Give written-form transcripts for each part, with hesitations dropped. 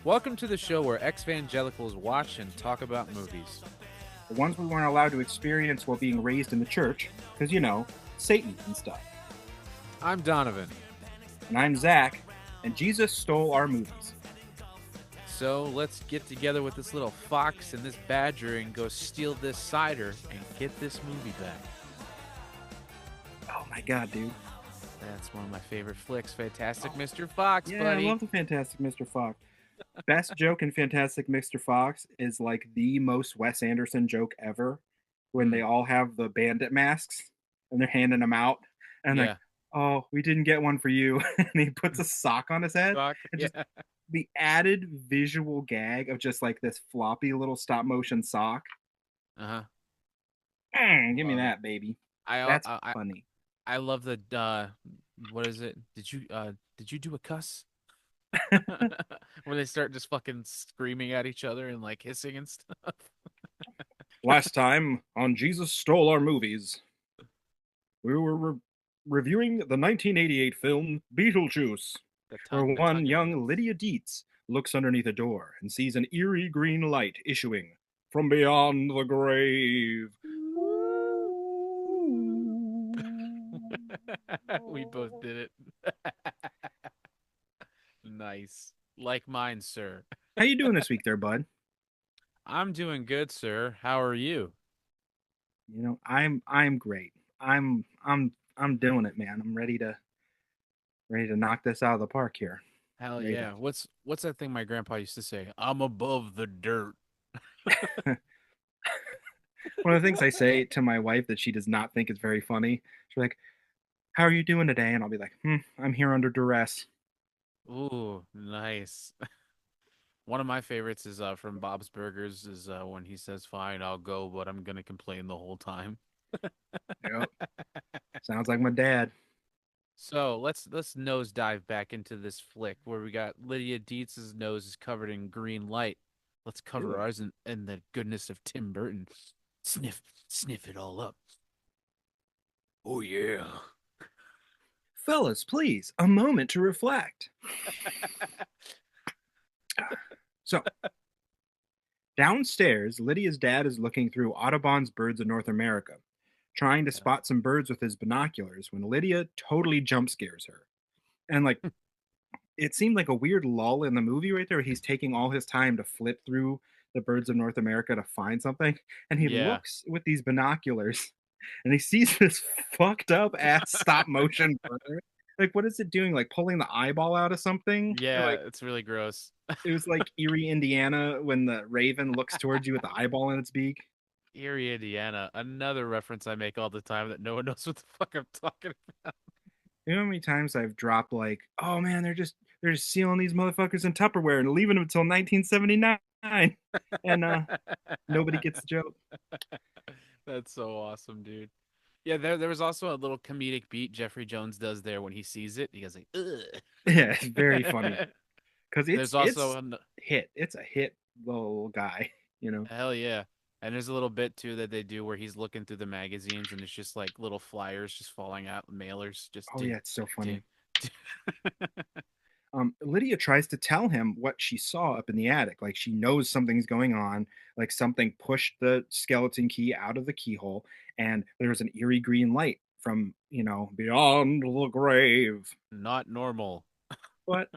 Welcome to the show where ex-evangelicals watch and talk about movies. The ones we weren't allowed to experience while being raised in the church, because, Satan and stuff. I'm Donovan. And I'm Zach, and Jesus stole our movies. So let's get together with this little fox and this badger and go steal this cider and get this movie back. Oh my god, dude. That's one of my favorite flicks, Fantastic Mr. Fox, Yeah, buddy. I love the Fantastic Mr. Fox. Best joke in Fantastic Mr. Fox is like the most Wes Anderson joke ever when they all have the bandit masks and they're handing them out and like, oh, we didn't get one for you. And he puts a sock on his head. And just the added visual gag of just like this floppy little stop motion sock. Uh-huh. Give me that, baby. That's funny. I love the what is it? Did you do a cuss? Where they start just fucking screaming at each other and like hissing and stuff. Last time on Jesus Stole Our Movies, we were reviewing the 1988 film Beetlejuice, where one young Lydia Dietz looks underneath a door and sees an eerie green light issuing from beyond the grave. We both did it. Nice. Like mine, sir. How you doing this week there, bud? I'm doing good, sir. How are you? I'm great. I'm doing it, man. I'm ready to knock this out of the park here. Hell yeah. What's that thing my grandpa used to say? I'm above the dirt. One of the things I say to my wife that she does not think is very funny, she's like, how are you doing today? And I'll be like, I'm here under duress. Ooh, nice. One of my favorites is from Bob's Burgers is when he says, fine, I'll go, but I'm gonna complain the whole time. Yep. Sounds like my dad. So let's nose dive back into this flick where we got Lydia Dietz's nose is covered in green light. Let's cover ours in the goodness of Tim Burton. Sniff it all up. Oh yeah. Fellas, please, a moment to reflect. So, downstairs, Lydia's dad is looking through Audubon's Birds of North America, trying to spot some birds with his binoculars when Lydia totally jump scares her. And like, it seemed like a weird lull in the movie right there. He's taking all his time to flip through the Birds of North America to find something. And he looks with these binoculars and he sees this fucked up ass stop motion bird. Like, what is it doing? Like pulling the eyeball out of something? Yeah, like, it's really gross. It was like Erie, Indiana, when the raven looks towards you with the eyeball in its beak. Erie, Indiana, another reference I make all the time that no one knows what the fuck I'm talking about. You know how many times I've dropped like, oh man, they're just sealing these motherfuckers in Tupperware and leaving them until 1979, and nobody gets the joke. That's so awesome, dude. Yeah, there was also a little comedic beat Jeffrey Jones does there when he sees it. He goes like, ugh. Yeah, it's very funny. Because There's also it's a hit little guy, Hell yeah. And there's a little bit too that they do where he's looking through the magazines and it's just like little flyers just falling out, mailers just yeah, it's so funny. Lydia tries to tell him what she saw up in the attic. Like she knows something's going on, like something pushed the skeleton key out of the keyhole, and there's an eerie green light from, beyond the grave. Not normal. But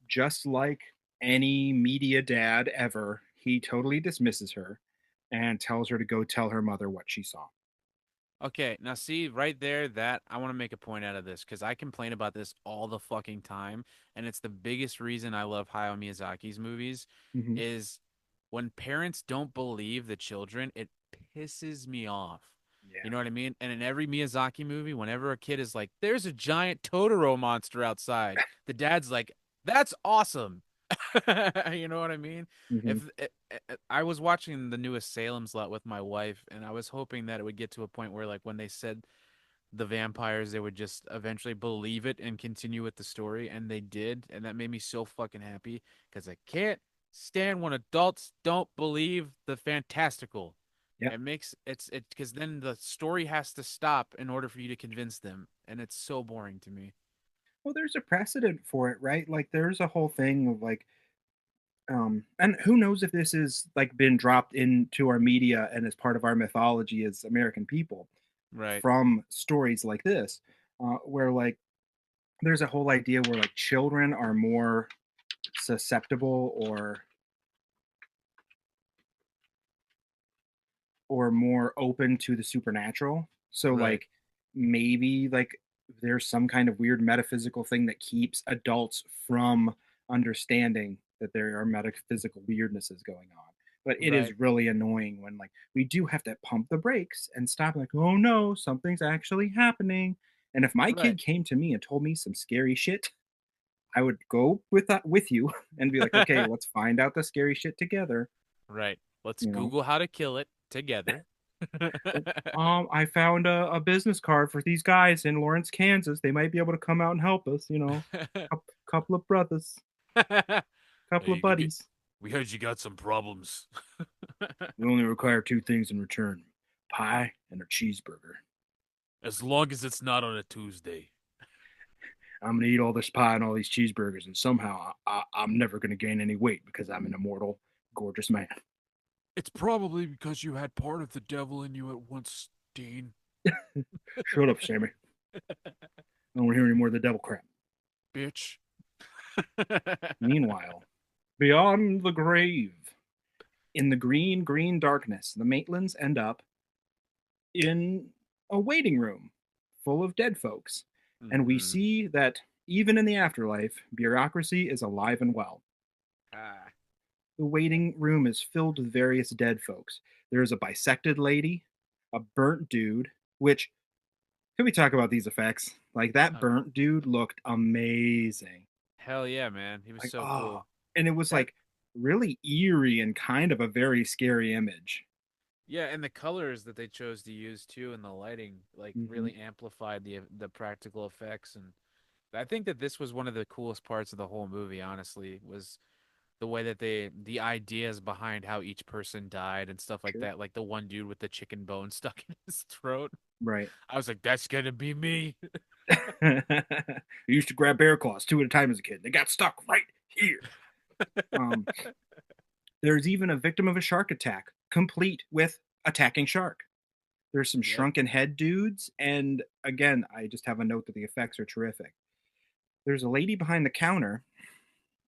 just like any media dad ever, he totally dismisses her and tells her to go tell her mother what she saw. Okay, now see right there that I want to make a point out of this because I complain about this all the fucking time, and it's the biggest reason I love Hayao Miyazaki's movies is when parents don't believe the children, it pisses me off. Yeah. You know what I mean? And in every Miyazaki movie, whenever a kid is like, "There's a giant Totoro monster outside," the dad's like, "That's awesome." You know what I mean? If I was watching the newest Salem's Lot with my wife, and I was hoping that it would get to a point where, like, when they said the vampires, they would just eventually believe it and continue with the story, and they did, and that made me so fucking happy because I can't stand when adults don't believe the fantastical. Yeah, it because then the story has to stop in order for you to convince them, and it's so boring to me. Well, there's a precedent for it, right? Like there's a whole thing of like And who knows if this is like been dropped into our media and as part of our mythology as American people Right. from stories like this, where like there's a whole idea where like children are more susceptible or more open to the supernatural. So Right. like maybe like there's some kind of weird metaphysical thing that keeps adults from understanding that there are metaphysical weirdnesses going on. But it Right. is really annoying when like we do have to pump the brakes and stop like, oh no, something's actually happening. And if my Right. kid came to me and told me some scary shit, I would go with that with you and be like, okay, let's find out the scary shit together, Right. Let's you know. Google how to kill it together. I found a business card for these guys in Lawrence, Kansas. They might be able to come out and help us, you know. Couple of brothers, couple of Hey, you get. buddies. We heard you got some problems. We only require two things in return: pie and a cheeseburger. As long as it's not on a Tuesday. I'm gonna eat all this pie and all these cheeseburgers, and somehow I'm never gonna gain any weight because I'm an immortal, gorgeous man. It's probably because you had part of the devil in you at once, Dean. Shut up, Sammy. I don't want to hear any more of the devil crap. Bitch. Meanwhile, beyond the grave, in the green, green darkness, the Maitlands end up in a waiting room full of dead folks. And we Mm-hmm. see that even in the afterlife, bureaucracy is alive and well. Ah. The waiting room is filled with various dead folks. There's a bisected lady, a burnt dude, which, can we talk about these effects? Like, that Uh, burnt dude looked amazing. hell yeah, man. He was Like, so oh, cool. and it was That like really eerie and kind of a very scary image. Yeah, and the colors that they chose to use too and the lighting like Mm-hmm. really amplified the practical effects, and I think that this was one of the coolest parts of the whole movie, honestly, was the way that the ideas behind how each person died and stuff like Sure. that, like the one dude with the chicken bone stuck in his throat. Right. I was like, that's gonna be me. I used to grab bear claws two at a time as a kid. They got stuck right here. Um, there's even a victim of a shark attack, complete with attacking shark. There's some Yep. shrunken head dudes, and again, I just have a note that the effects are terrific. There's a lady behind the counter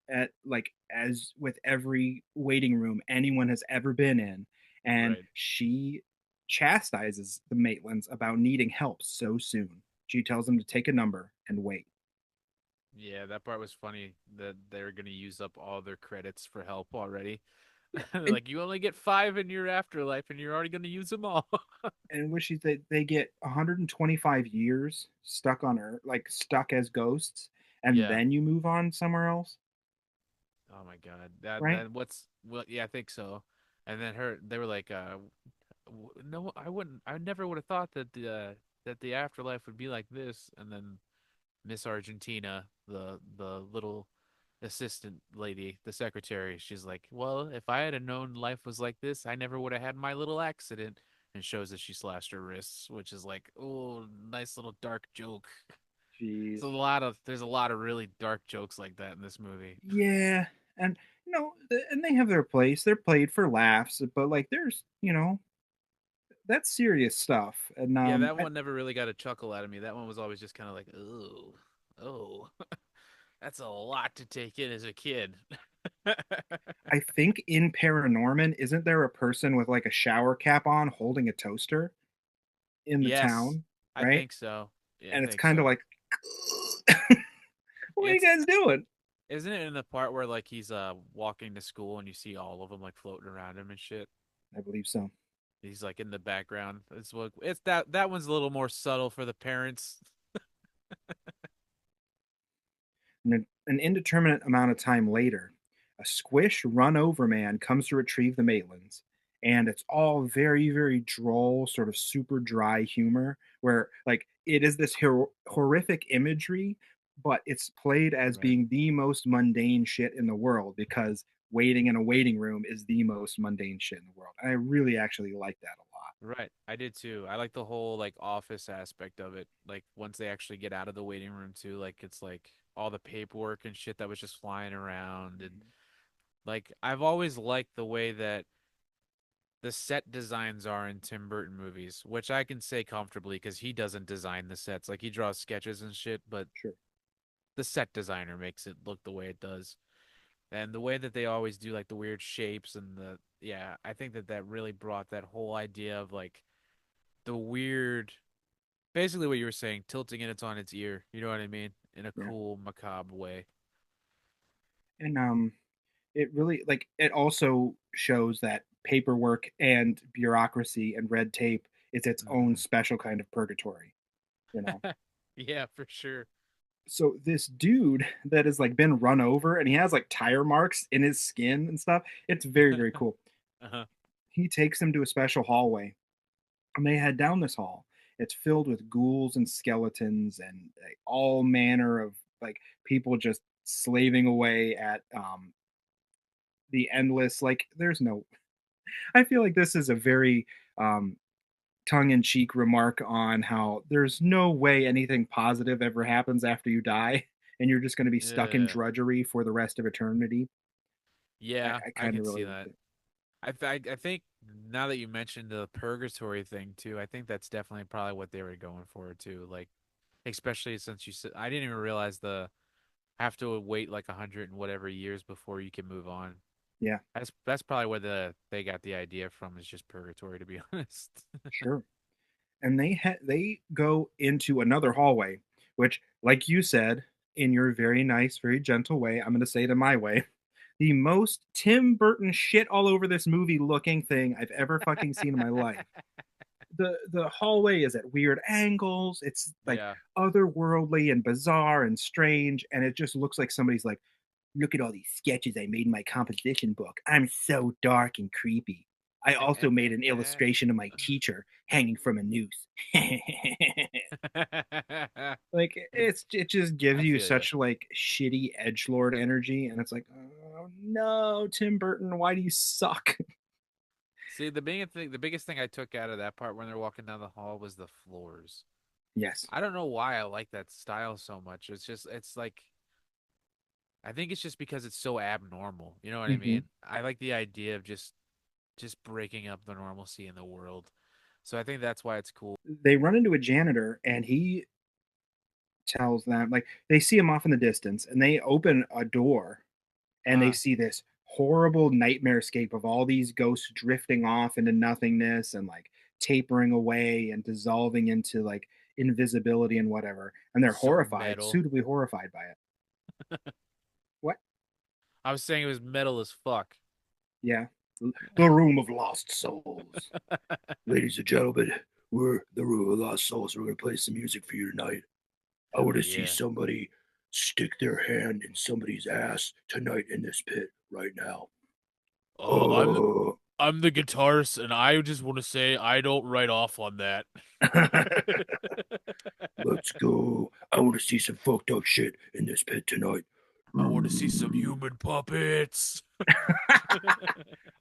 at like as with every waiting room anyone has ever been in, and Right. she chastises the Maitlands about needing help so soon. She tells them to take a number and wait. Yeah, that part was funny that they were gonna use up all their credits for help already. And Like you only get five in your afterlife, and you're already gonna use them all. and which is that they get 125 years stuck on Earth, like stuck as ghosts, and Yeah. then you move on somewhere else, Oh my God. That right? then what's well, yeah, I think so. And then they were like, no, I wouldn't. I never would have thought that the afterlife would be like this. And then Miss Argentina, the little assistant lady, the secretary, she's like, well, if I had known life was like this, I never would have had my little accident. And shows that she slashed her wrists, which is like, oh, nice little dark joke. Jeez. There's a lot of really dark jokes like that in this movie. Yeah, and and they have their place. They're played for laughs, but like there's that's serious stuff, and Yeah, that one never really got a chuckle out of me. That one was always just kind of like, oh, oh, that's a lot to take in as a kid. I think in Paranorman, isn't there a person with like a shower cap on holding a toaster in the Yes, town, I right? think so. Yeah, I And it's think kind of so. like, what are you It's guys doing? isn't it in the part where like he's walking to school and you see all of them like floating around him and shit. I believe so. He's like in the background. It's that one's a little more subtle for the parents. And an indeterminate amount of time later, a squish run over man comes to retrieve the Maitlands. And it's all very, very droll, sort of super dry humor, where like it is this horrific imagery, but it's played as Right. being the most mundane shit in the world because waiting in a waiting room is the most mundane shit in the world. And I really actually like that a lot. Right. I did too. I like the whole like office aspect of it. Like once they actually get out of the waiting room too, like it's like all the paperwork and shit that was just flying around and Like I've always liked the way that the set designs are in Tim Burton movies, which I can say comfortably because he doesn't design the sets. Like he draws sketches and shit, but Sure. the set designer makes it look the way it does. And the way that they always do like the weird shapes and the yeah, I think that that really brought that whole idea of like the weird, basically what you were saying, tilting it on its ear. You know what I mean? In a Yeah. cool, macabre way. And it really like it also shows that paperwork and bureaucracy and red tape is its own Hmm. special kind of purgatory, you know. Yeah, for sure. So this dude that has like been run over and he has like tire marks in his skin and stuff. It's very, very cool. Uh-huh. He takes him to a special hallway and they head down this hall. It's filled with ghouls and skeletons and like, all manner of like people just slaving away at the endless like there's no I feel like this is a very um tongue-in-cheek remark on how there's no way anything positive ever happens after you die and you're just going to be stuck in Yeah. drudgery for the rest of eternity. Yeah, I I kind of can really see liked that. it. I think now that you mentioned the purgatory thing too, I think that's definitely probably what they were going for too. Like, especially since you said I didn't even realize the have to wait like 100 and whatever years before you can move on. Yeah, That's probably where they got the idea from is just purgatory, to be honest. sure. And they go into another hallway, which, like you said, in your very nice, very gentle way, I'm going to say it in my way, the most Tim Burton shit all over this movie looking thing I've ever fucking seen in my life. The hallway is at weird angles. It's like Yeah. otherworldly and bizarre and strange, and it just looks like somebody's like, look at all these sketches I made in my composition book. I'm so dark and creepy. I also made an illustration of my teacher hanging from a noose. Like it just gives I you feel you. such like shitty edge lord energy, and it's like, oh no, Tim Burton, why do you suck? See, the biggest thing I took out of that part when they're walking down the hall was the floors. Yes. I don't know why I like that style so much. It's like I think it's just because it's so abnormal. You know what I Hmm. mean? I like the idea of just breaking up the normalcy in the world. So I think that's why it's cool. They run into a janitor, and he tells them like they see him off in the distance, and they open a door and they Uh, see this horrible nightmare scape of all these ghosts drifting off into nothingness and like tapering away and dissolving into like invisibility and whatever. And they're so horrified, metal. suitably horrified by it. What? I was saying it was metal as fuck. Yeah. The Room of Lost Souls. Ladies and gentlemen, we're the Room of Lost Souls. We're going to play some music for you tonight. I want Hell to see yeah. somebody stick their hand in somebody's ass tonight in this pit right now. Oh, Oh. I'm the guitarist, and I just want to say I don't write off on that. Let's go. I want to see some fucked up shit in this pit tonight. I want to see some human puppets.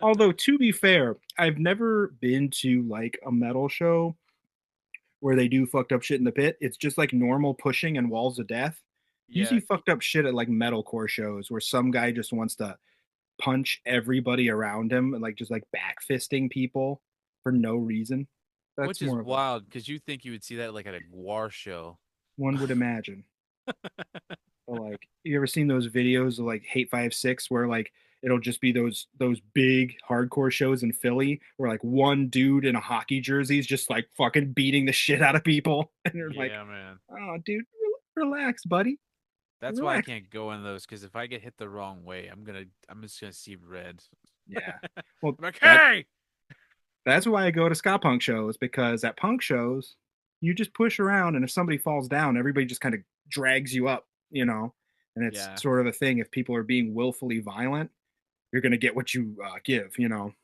Although, to be fair, I've never been to like a metal show where they do fucked up shit in the pit. It's just like normal pushing and walls of death. You see Yeah, fucked up shit at like metalcore shows where some guy just wants to punch everybody around him and like just like back fisting people for no reason. That's which is more of a wild because you think you would see that like at a war show. one would imagine. But like, you ever seen those videos of like Hate 5 6 where like it'll just be those big hardcore shows in Philly where like one dude in a hockey jersey is just like fucking beating the shit out of people, and you're like, Yeah, man. oh, dude, relax, buddy, That's why I relax. can't go in those because if I get hit the wrong way, I'm just gonna see red. Yeah, I'm well, like, that hey! that's why I go to ska punk shows, because at punk shows you just push around, and if somebody falls down, everybody just kind of drags you up, you know. And it's Yeah, sort of a thing. If people are being willfully violent, you're gonna get what you give, you know.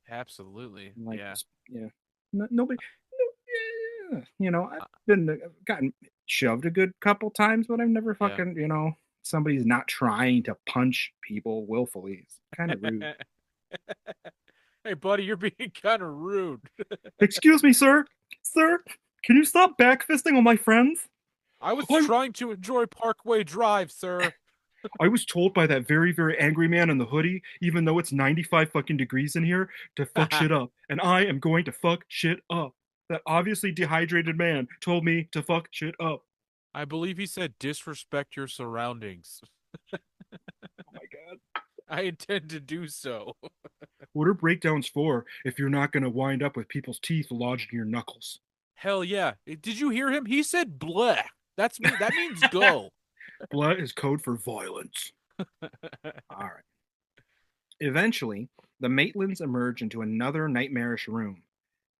absolutely. Like, Yeah. yeah, nobody, no, yeah, you know, I've Uh, been gotten shoved a good couple times, but I've never yeah. fucking, you know, somebody's not trying to punch people willfully. It's kind of rude. Hey, buddy, you're being kind of rude. Excuse me, sir. Sir, can you stop backfisting on my friends? I was I'm trying to enjoy Parkway Drive, sir. I was told by that very, very angry man in the hoodie, even though it's 95 fucking degrees in here, to fuck shit up. And I am going to fuck shit up. That obviously dehydrated man told me to fuck shit up. I believe he said disrespect your surroundings. Oh my god. I intend to do so. What are breakdowns for if you're not going to wind up with people's teeth lodged in your knuckles? Hell yeah. Did you hear him? He said bleh. That means go. Blood is code for violence. All right. Eventually, the Maitlands emerge into another nightmarish room,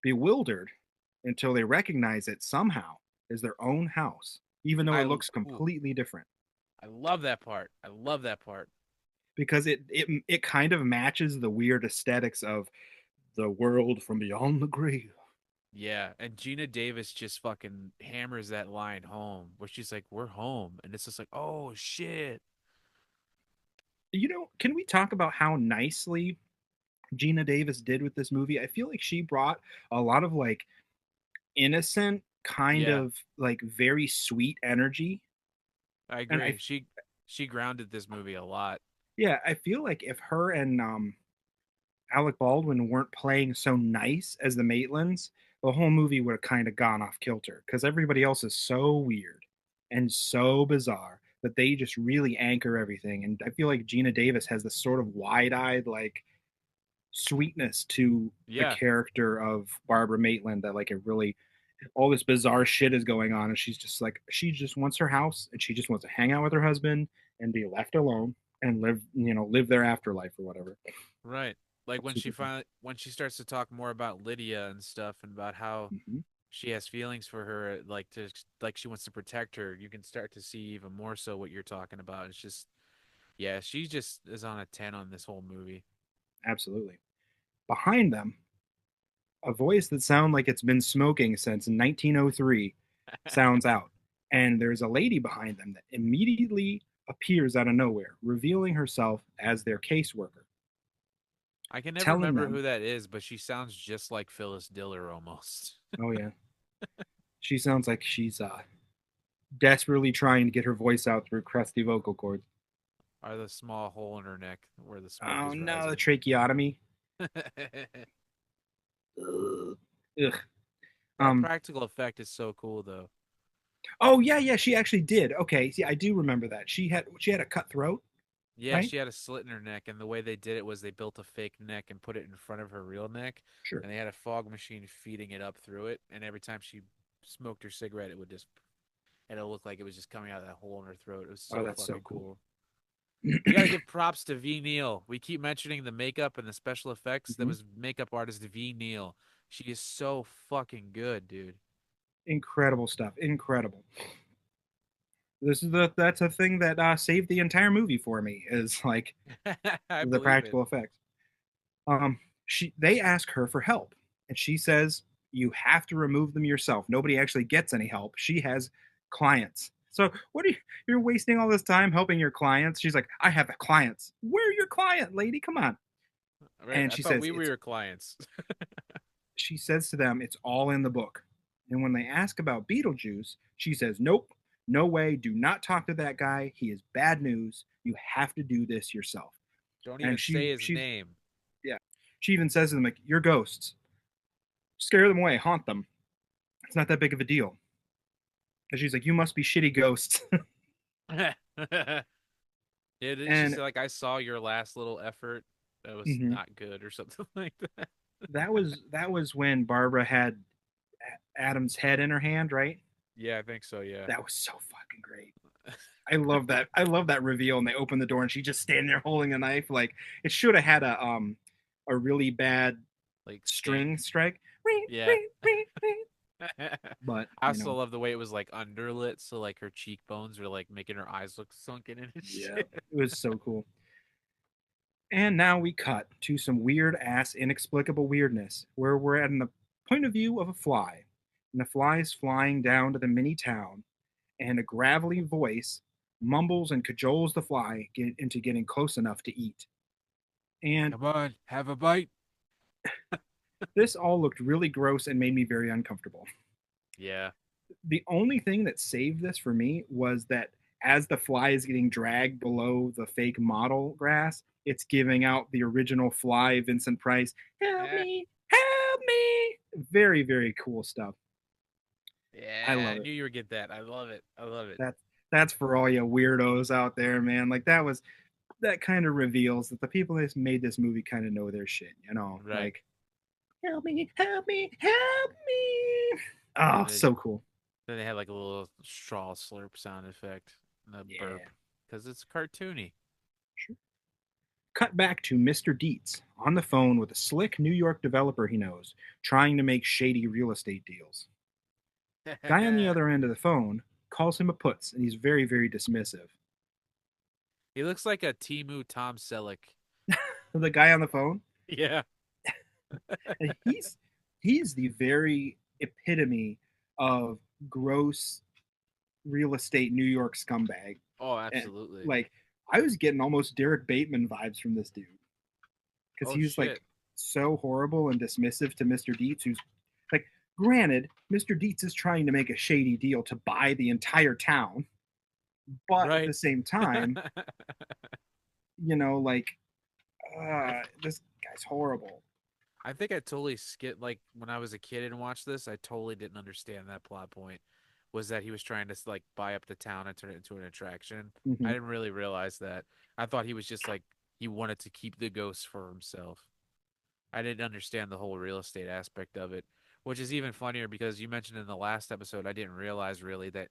bewildered until they recognize it somehow is their own house, even though I it looks ooh, completely different. I love that part. I love that part. Because it kind of matches the weird aesthetics of the world from beyond the grave. Yeah, and Gina Davis just fucking hammers that line home where she's like, "We're home," and it's just like, "Oh shit." Can we talk about how nicely Gina Davis did with this movie? I feel like she brought a lot of like innocent, kind Yeah, of like very sweet energy. I And agree. She grounded this movie a lot. yeah, I feel like if her and Alec Baldwin weren't playing so nice as the Maitlands, the whole movie would have kind of gone off kilter because everybody else is so weird and so bizarre that they just really anchor everything. And I feel like Gina Davis has this sort of wide-eyed like sweetness to the Yeah, character of Barbara Maitland that like it really all this bizarre shit is going on and she's just like she just wants her house and she just wants to hang out with her husband and be left alone and live their afterlife or whatever. right. Like Super fun. when she starts to talk more about Lydia and stuff and about how Mm-hmm. she has feelings for her, like she wants to protect her, you can start to see even more so what you're talking about. It's just yeah, she just is on a 10 on this whole movie. Absolutely. Behind them, a voice that sounds like it's been smoking since 1903 sounds out. And there's a lady behind them that immediately appears out of nowhere, revealing herself as their caseworker, I can never telling remember them, who that is, but she sounds just like Phyllis Diller almost. oh, yeah, she sounds like she's desperately trying to get her voice out through crusty vocal cords. Or the small hole in her neck where the smoke Oh, is no, the rising. tracheotomy. Ugh. Ugh. That Um, practical effect is so cool though. oh, yeah, yeah, she actually did. Okay, see, I do remember that. She had a cut throat, Yeah, right? she had a slit in her neck, and the way they did it was they built a fake neck and put it in front of her real neck, Sure. and they had a fog machine feeding it up through it, and every time she smoked her cigarette, it would just and it looked like it was just coming out of that hole in her throat. It was Oh, so that's so fucking cool. cool. We got to give props to V Neal. We keep mentioning the makeup and the special effects. That Mhm. was makeup artist V Neal. She is so fucking good, dude. Incredible stuff. Incredible. That's a thing that saved the entire movie for me is like I the believe it. practical effects. They ask her for help, and she says you have to remove them yourself. Nobody actually gets any help. She has clients. So what are you're wasting all this time helping your clients? She's like, I have clients. Where are your client, lady? Come on. Right? And I thought we were it's your clients. she says to them, it's all in the book. And when they ask about Beetlejuice, she says, nope, no way, do not talk to that guy. He is bad news. You have to do this yourself. Don't And even say his name. yeah, she even says to them, like, you're ghosts. Scare them away, haunt them. It's not that big of a deal. And she's like, you must be shitty ghosts. Yeah, didn't she And say like I saw your last little effort that was mhm, not good or something like that? that was when Barbara had Adam's head in her hand, right? Yeah, I think so, yeah. That was so fucking great. I love that. I love that reveal. And they open the door, and she just standing there holding a knife. Like it should have had a really bad Like sting. string strike. Yeah. But I also love the way it was like underlit, so like her cheekbones were like making her eyes look sunken in and yeah, shit. it was so cool. And now we cut to some weird ass inexplicable weirdness, where we're at the point of view of a fly, and the fly is flying down to the mini town, and a gravelly voice mumbles and cajoles the fly into getting close enough to eat. And Come on, have a bite. this all looked really gross and made me very uncomfortable. Yeah. The only thing that saved this for me was that as the fly is getting dragged below the fake model grass, it's giving out the original fly Vincent Price, help Yeah. me, help me. Very, very cool stuff. I Yeah, love I it. knew you would get that. I love it. I love it. That's that's for all you weirdos out there, man. Like that kind of reveals that the people that made this movie kind of know their shit, you know? Right. Like, help me, help me, help me. Oh, And so cool. then they had like a little straw slurp sound effect and a Yeah. burp because it's cartoony. Sure. Cut back to Mr. Dietz on the phone with a slick New York developer he knows, trying to make shady real estate deals. Guy on the other end of the phone calls him a putz, and he's very, very dismissive. He looks like a Timu Tom Selleck. The guy on the phone, Yeah. and he's the very epitome of gross real estate New York scumbag. Oh, And absolutely. like I was getting almost Derek Bateman vibes from this dude because Oh he's like shit. so horrible and dismissive to Mr. Dietz, who's like, granted, Mr. Dietz is trying to make a shady deal to buy the entire town, but at Right. the same time, like, I this guy's horrible. I think I totally skipped like when I was a kid and watched this, I totally didn't understand that plot point. Was that he was trying to like buy up the town and turn it into an attraction. I Hmm. didn't really realize that. I thought he was just like he wanted to keep the ghosts for himself. I didn't understand the whole real estate aspect of it, which is even funnier because you mentioned in the last episode I didn't realize really that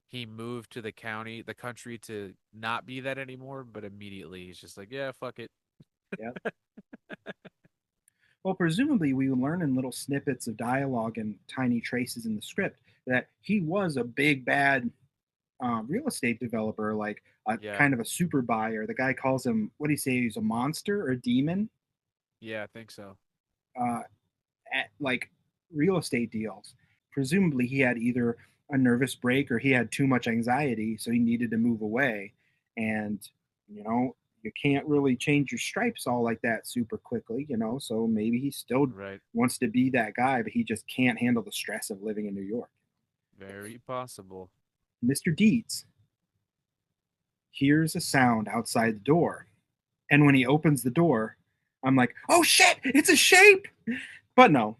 he moved to the country to not be that anymore, but immediately he's just like, yeah, fuck it. Yeah. Well, presumably, we learn in little snippets of dialogue and tiny traces in the script that he was a big bad real estate developer, like a Yeah. kind of a super buyer. The guy calls him, what do you say? He's a monster or a demon? Yeah, I think so. Uh, at like real estate deals. Presumably, he had either a nervous break or he had too much anxiety, so he needed to move away. And you can't really change your stripes all like that super quickly. So maybe he still Right. wants to be that guy, but he just can't handle the stress of living in New York. Very possible. Mr. Deeds hears a sound outside the door, and when he opens the door, I'm like, oh shit, it's a shape. But no,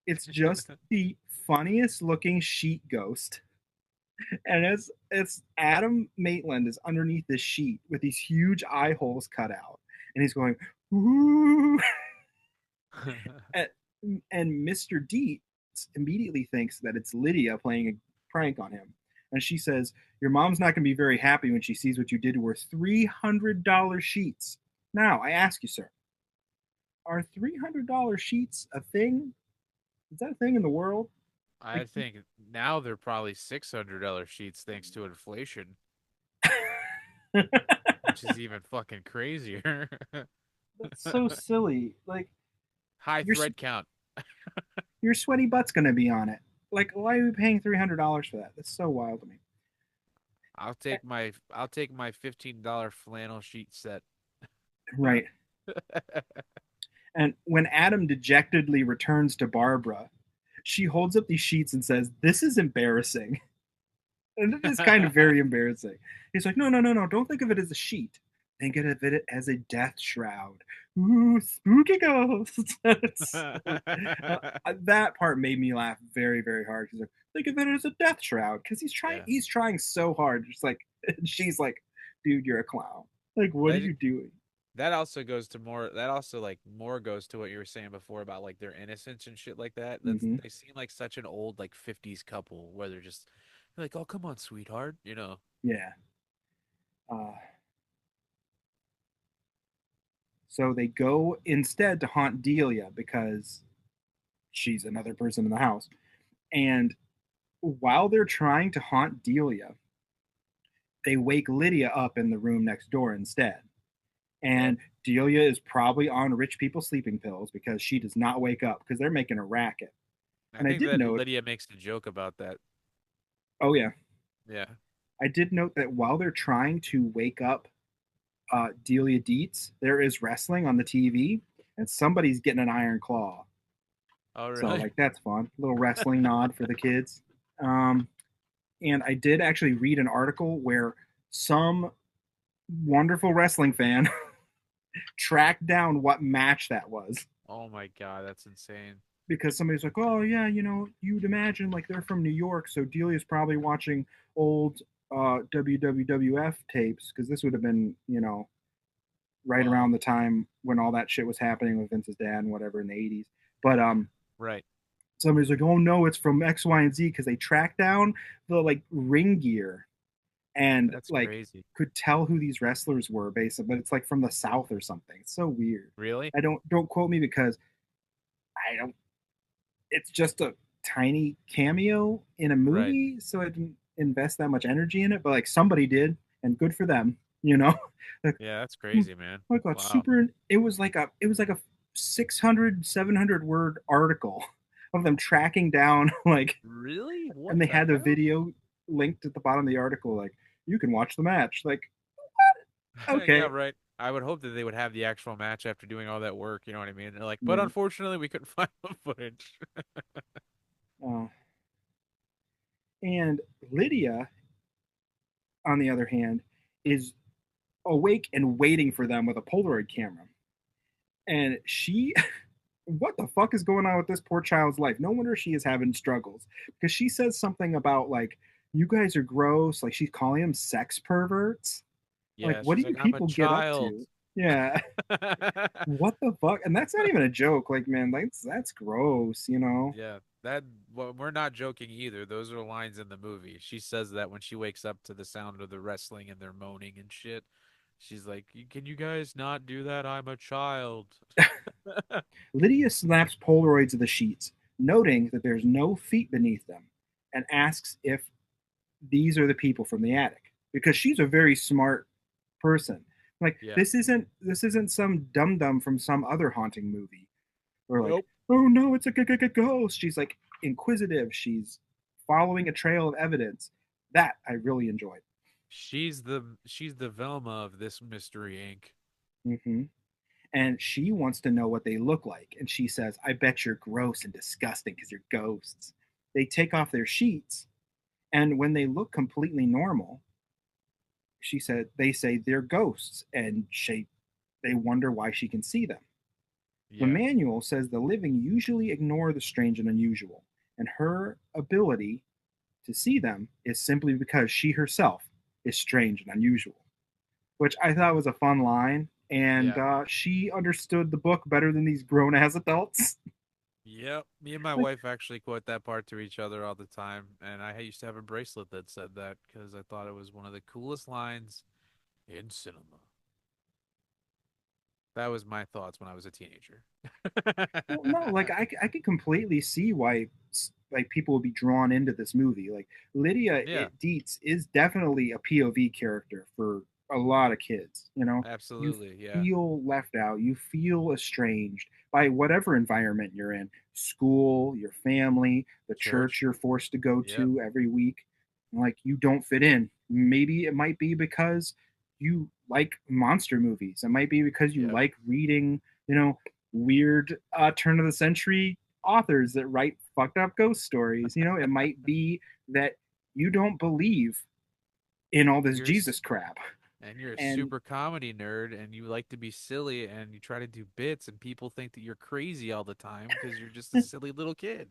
it's just the funniest looking sheet ghost. And it's Adam Maitland is underneath this sheet with these huge eye holes cut out. And he's going, ooh. and, and Mr. Dietz immediately thinks that it's Lydia playing a prank on him. And she says, your mom's not going to be very happy when she sees what you did to her $300 sheets. Now, I ask you, sir, are $300 sheets a thing? Is that a thing in the world? I Like, think now they're probably $600 sheets thanks to inflation, that's which is even fucking crazier. so silly. Like, High your thread count. your sweaty butt's gonna be on it. Like, why are we paying $300 for that? That's so wild to me. I'll take my $15 flannel sheet set. Right. And when Adam dejectedly returns to Barbara, she holds up these sheets and says, "This is embarrassing." And it is kind of very embarrassing. He's like, no, no, no, no, don't think of it as a sheet. Think of it as a death shroud. Ooh, spooky ghosts. That part made me laugh very, very hard. He's like, think of it as a death shroud because he's trying. Yeah. He's trying so hard. Just like she's like, dude, you're a clown. Like, what are That you doing? that also goes to more that also like more goes to what you were saying before about like their innocence and shit like that. That's Mm-hmm. they seem like such an old like 50s couple where they're like, "Oh, come on, sweetheart," you know. Yeah. Uh, so they go instead to haunt Delia because she's another person in the house. And while they're trying to haunt Delia, they wake Lydia up in the room next door instead. Yep. And Delia is probably on rich people sleeping pills because she does not wake up because they're making a racket. I And I think did that note, Lydia makes a joke about that. oh yeah, Yeah. I did note that while they're trying to wake up Delia Dietz, there is wrestling on the TV and somebody's getting an iron claw. Oh, So really? like that's fun. A little wrestling nod for the kids. Um, And I did actually read an article where some wonderful wrestling fan tracked down what match that was, Oh my God, that's insane. because somebody's like, "Oh yeah, you'd imagine like they're from New York, so Delia's probably watching old WWF tapes, because this would have been right Wow. around the time when all that shit was happening with Vince's dad and whatever in the '80s." But Right. somebody's like, "Oh no, it's from X, Y, and Z," because they tracked down the like ring gear and That's like crazy. could tell who these wrestlers were based on, but it's like from the South or something. It's so weird. Really? I don't quote me, because I don't. It's just a tiny cameo in a Right. movie, so I didn't invest that much energy in it. But like somebody did, and good for them. You know, like, Yeah, that's oh crazy, man. my god, Wow. super. It was like a 600 700 word article of them tracking down like, Really? and What they the had a hell? video linked at the bottom of the article, like you can watch the match. Like, Yeah, okay, right. I would hope that they would have the actual match after doing all that work, you know what I mean? They're like, but yeah. unfortunately, we couldn't find the footage. Uh, and Lydia, on the other hand, is awake and waiting for them with a Polaroid camera. And she, what the fuck is going on with this poor child's life? No wonder she is having struggles, because she says something about like, you guys are gross. Like she's calling them sex perverts. Like, Yeah, what do she's you like, I'm a people get up child. to? Yeah. What the fuck? And that's not even a joke. Like, man, that's gross. Yeah, that well, we're not joking either. Those are lines in the movie. She says that when she wakes up to the sound of the wrestling and they're moaning and shit. She's like, "Can you guys not do that? I'm a child." Lydia snaps Polaroids of the sheets, noting that there's no feet beneath them, and asks if these are the people from the attic, because she's a very smart person. Like, Yeah. this isn't some dum dum from some other haunting movie, or like, Nope. oh no, it's a ghost. She's like inquisitive. She's following a trail of evidence. That I really enjoyed. She's the Velma of this Mystery Inc. Hmm. And she wants to know what they look like. And she says, I bet you're gross and disgusting because you're ghosts. They take off their sheets, and when they look completely normal, she said, they say they're ghosts, and they wonder why she can see them. The Yeah. manual says the living usually ignore the strange and unusual, and her ability to see them is simply because she herself is strange and unusual, which I thought was a fun line. And Yeah. she understood the book better than these grown ass adults. Yep. Me and my Like, wife actually quote that part to each other all the time, and I used to have a bracelet that said that because I thought it was one of the coolest lines in cinema. That was my thoughts when I was a teenager. well, no, like I could completely see why like people would be drawn into this movie. Like Lydia Yeah, Dietz is definitely a POV character for a lot of kids. You absolutely. Yeah. feel left out. You feel estranged by whatever environment you're in: school, your family, the church Church. you're forced to go Yep. to every week. Like you don't fit in. Maybe it might be because you like monster movies. It might be because you Yep. like reading, weird turn of the century authors that write fucked up ghost stories. It might be that you don't believe in all this You're s- Jesus crap. and you're a And super comedy nerd and you like to be silly and you try to do bits and people think that you're crazy all the time because you're just a silly little kid.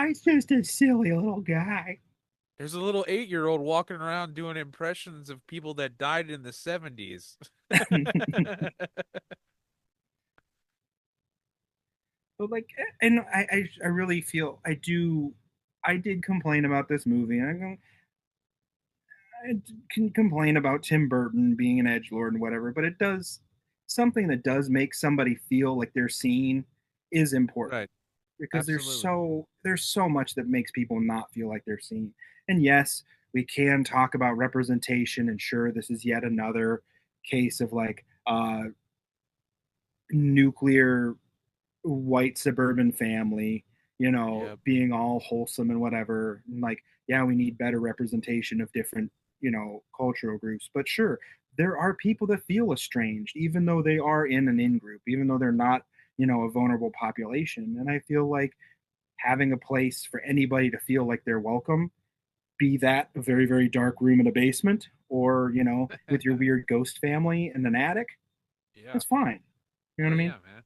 he's just a silly little guy. There's a little 8-year-old walking around doing impressions of people that died in the 70s. But like, and I really feel I did complain about this movie, and I can complain about Tim Burton being an edge lord and whatever, but it does something that does make somebody feel like they're seen is important, Right. because Absolutely. there's so much that makes people not feel like they're seen. And yes, we can talk about representation, and sure, this is yet another case of like nuclear white suburban family, Yep. being all wholesome and whatever. And like, yeah, we need better representation of different, cultural groups. But sure, there are people that feel estranged, even though they are in an in group, even though they're not, a vulnerable population. And I feel like having a place for anybody to feel like they're welcome be that a very, very dark room in a basement, or, with your weird ghost family in an attic. Yeah. It's fine. You know Oh what I mean? yeah, man.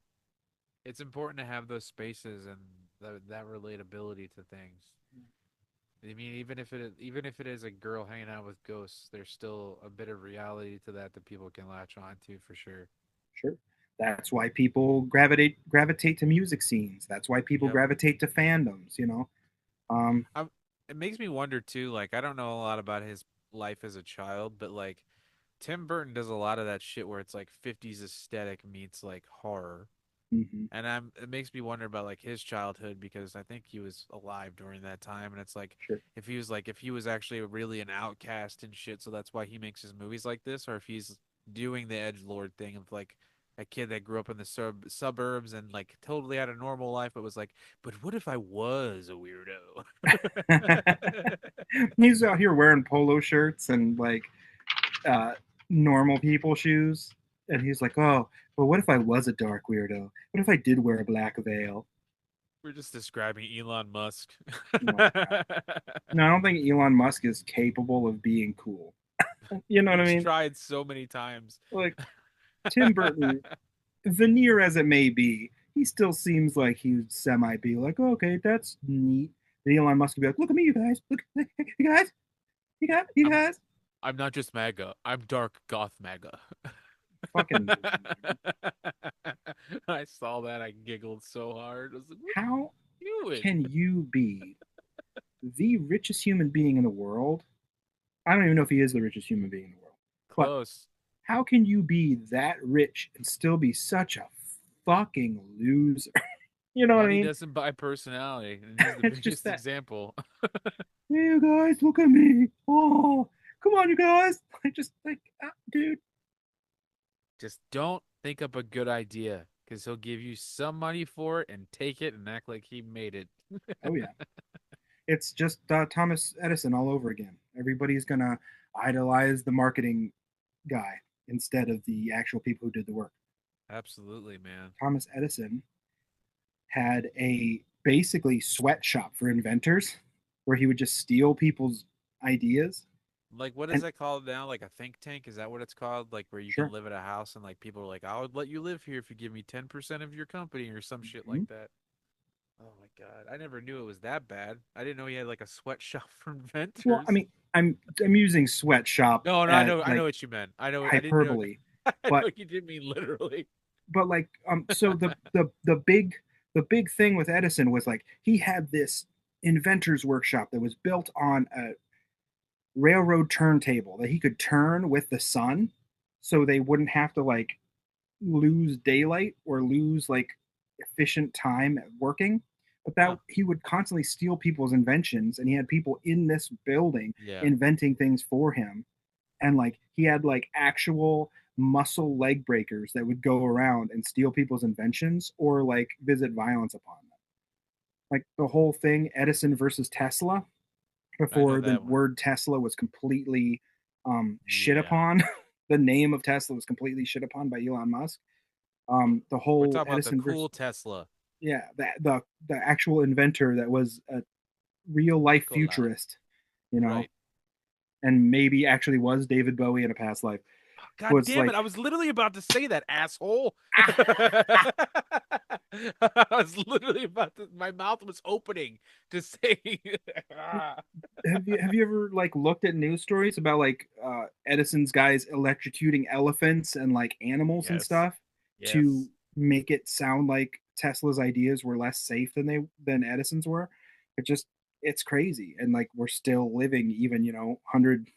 It's important to have those spaces and that relatability to things. I mean, even if it is a girl hanging out with ghosts, there's still a bit of reality to that people can latch on to for sure. Sure. That's why people gravitate to music scenes. That's why people Yep. gravitate to fandoms. Um, I'm, it makes me wonder too. Like, I don't know a lot about his life as a child, but like Tim Burton does a lot of that shit where it's like 50s aesthetic meets like horror. mhm, And it makes me wonder about like his childhood because I think he was alive during that time, and it's like sure. if he was actually really an outcast and shit, so that's why he makes his movies like this, or if he's doing the edge lord thing of like a kid that grew up in the suburbs and like totally had a normal life, but was like, but what if I was a weirdo? He's out here wearing polo shirts and like uh, normal people shoes, and he's like, "Oh, but what if I was a dark weirdo? What if I did wear a black veil?" We're just describing Elon Musk. Oh my god! No, I don't think Elon Musk is capable of being cool. You know what I He's mean? tried so many times. Like Tim Burton, veneer as it may be, he still seems like he would semi be like, oh, "Okay, that's neat." And Elon Musk would be like, "Look at me, you guys! Look, you guys! You I'm guys!" I'm not just MAGA. I'm dark goth MAGA. Fucking weird. I saw that. I giggled so hard. I was like, "What How are you doing?" can you be the richest human being in the world? I don't even know if he is the richest human being in the world, but Close. how can you be that rich and still be such a fucking loser? You know what I Money mean? doesn't buy personality, and he's the It's just biggest that. example. Hey, you guys, look at me. Oh, come on, you guys. I just like, dude. Just don't think up a good idea, because he'll give you some money for it and take it and act like he made it. Oh yeah, it's just Thomas Edison all over again. Everybody's gonna idolize the marketing guy instead of the actual people who did the work. Absolutely, man. Thomas Edison had a basically sweatshop for inventors where he would just steal people's ideas. Like, what is And that called now? Like a think tank? Is that what it's called? Like, where you can sure. live at a house and like people are like, "I'll let you live here if you give me 10% of your company" or some shit Mhm. like that. Oh my God. I never knew it was that bad. I didn't know he had like a sweatshop for Well, I inventors. mean, I'm using sweatshop No, no, at I know like what you meant. I didn't know, hyperbole, I but know you didn't mean literally. like so the big thing with Edison was like he had this inventor's workshop that was built on a railroad turntable that he could turn with the sun so they wouldn't have to like lose daylight or lose like efficient time at working. But that Huh. he would constantly steal people's inventions, and he had people in this building Yeah. inventing things for him. And like he had like actual muscle leg breakers that would go around and steal people's inventions or like visit violence upon them. Like the whole thing, Edison versus Tesla, I know before the that one. word Tesla was completely shit Yeah. upon. The name of Tesla was completely shit upon by Elon Musk. The We're whole talking about the Edison versus, cool Tesla. yeah, the actual inventor that was a real life Nikola. futurist, you know, Right. and maybe actually was David Bowie in a past life. God Was damn like, it. I was literally about to say that, asshole. ah, I was literally about to, my mouth was opening to say. have you ever like looked at news stories about like Edison's guys electrocuting elephants and like animals and Yes. stuff to Yes. make it sound like Tesla's ideas were less safe than Edison's were? It just it's crazy, and like we're still living even 100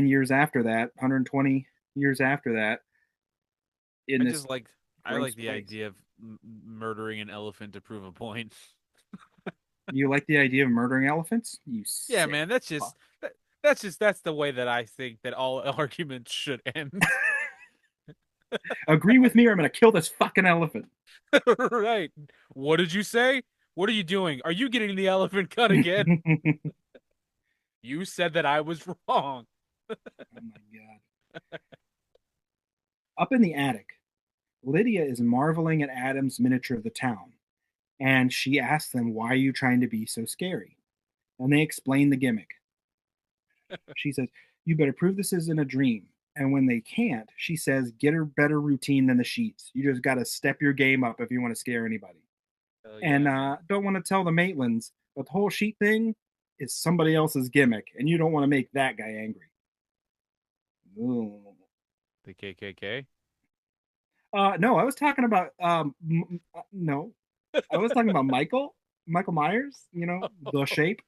years after that, 120 years after that in I this just like I gross like the place. idea of murdering an elephant to prove a point. You like the idea of murdering elephants? You Yeah, sick man, fuck. that's the way that I think that all arguments should end. Agree with me or I'm gonna kill this fucking elephant. Right. What did you say? What are you doing? Are you getting the elephant cut again? Oh You said that I was wrong. my god. Up in the attic, Lydia is marveling at Adam's miniature of the town, and she asks them, "Why are you trying to be so scary?" and they explain the gimmick. She says, "You better prove this isn't a dream." And when they can't, she says, "Get a better routine than the sheets. You just got to step your game up if you want to scare anybody." Hell And yeah, man. don't want to tell the Maitlands, but the whole sheet thing is somebody else's gimmick, and you don't want to make that guy angry. Ooh. The KKK. No, I was talking about no, I was talking about Michael Myers. You know, the shape.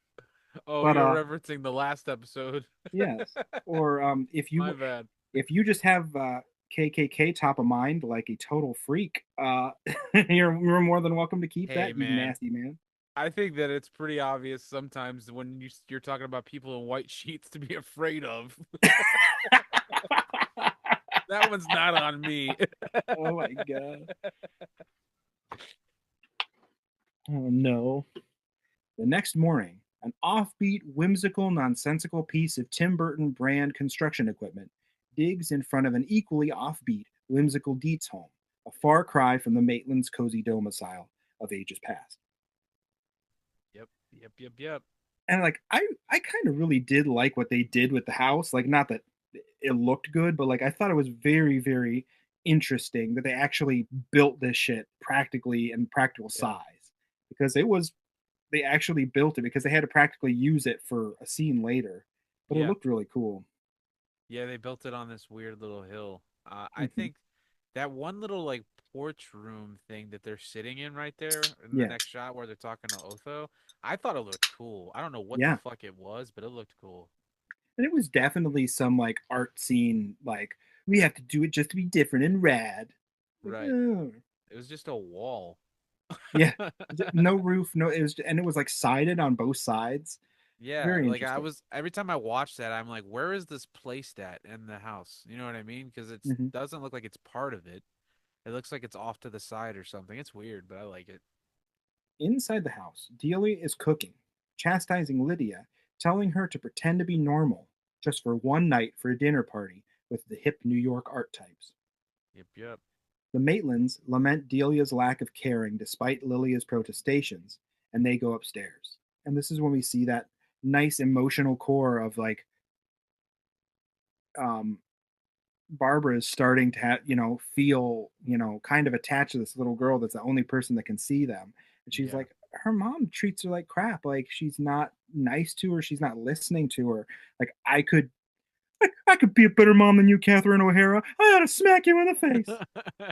Oh, But you're referencing the last episode. yes. Or My bad. if you just have KKK top of mind like a total freak, you're more than welcome to keep Hey, that, you man. nasty man. I think that it's pretty obvious sometimes when you're talking about people in white sheets to be afraid of. That one's not on me. Oh my god. Oh no. The next morning, an offbeat, whimsical, nonsensical piece of Tim Burton brand construction equipment digs in front of an equally offbeat, whimsical Dietz home, a far cry from the Maitland's cozy domicile of ages past. Yep, yep, yep, yep. And like I kind of really did like what they did with the house. Like not that it looked good, but like I thought it was very interesting that they actually built this shit practically in practical Yeah, size because it was they actually built it because they had to practically use it for a scene later. But it yeah, looked really cool. yeah. They built it on this weird little hill. I Hmm. think that one little like porch room thing that they're sitting in right there in the Yeah, next shot where they're talking to Otho, I thought it looked cool. I don't know what the yeah, fuck it was, but it looked cool. and it was definitely some like art scene. Like we have to do it just to be different and rad. Like, Right. oh. It was just a wall. Yeah, no roof, no. It was, and it was like sided on both sides. Yeah, Very like I interesting. was every time I watch that, I'm like, where is this placed at in the house? You know what I mean? Because it Hmm. doesn't look like it's part of it. It looks like it's off to the side or something. It's weird, but I like it. Inside the house, Delia is cooking, chastising Lydia, telling her to pretend to be normal just for one night for a dinner party with the hip New York art types. Yep, yep. The Maitlands lament Delia's lack of caring despite Lilia's protestations, and they go upstairs. And this is when we see that nice emotional core of like um, Barbara is starting to feel kind of attached to this little girl that's the only person that can see them, and she's Yeah. like her mom treats her like crap, like she's not nice to her, she's not listening to her. Like I could be a better mom than you, Catherine O'Hara. I ought to smack you in the face.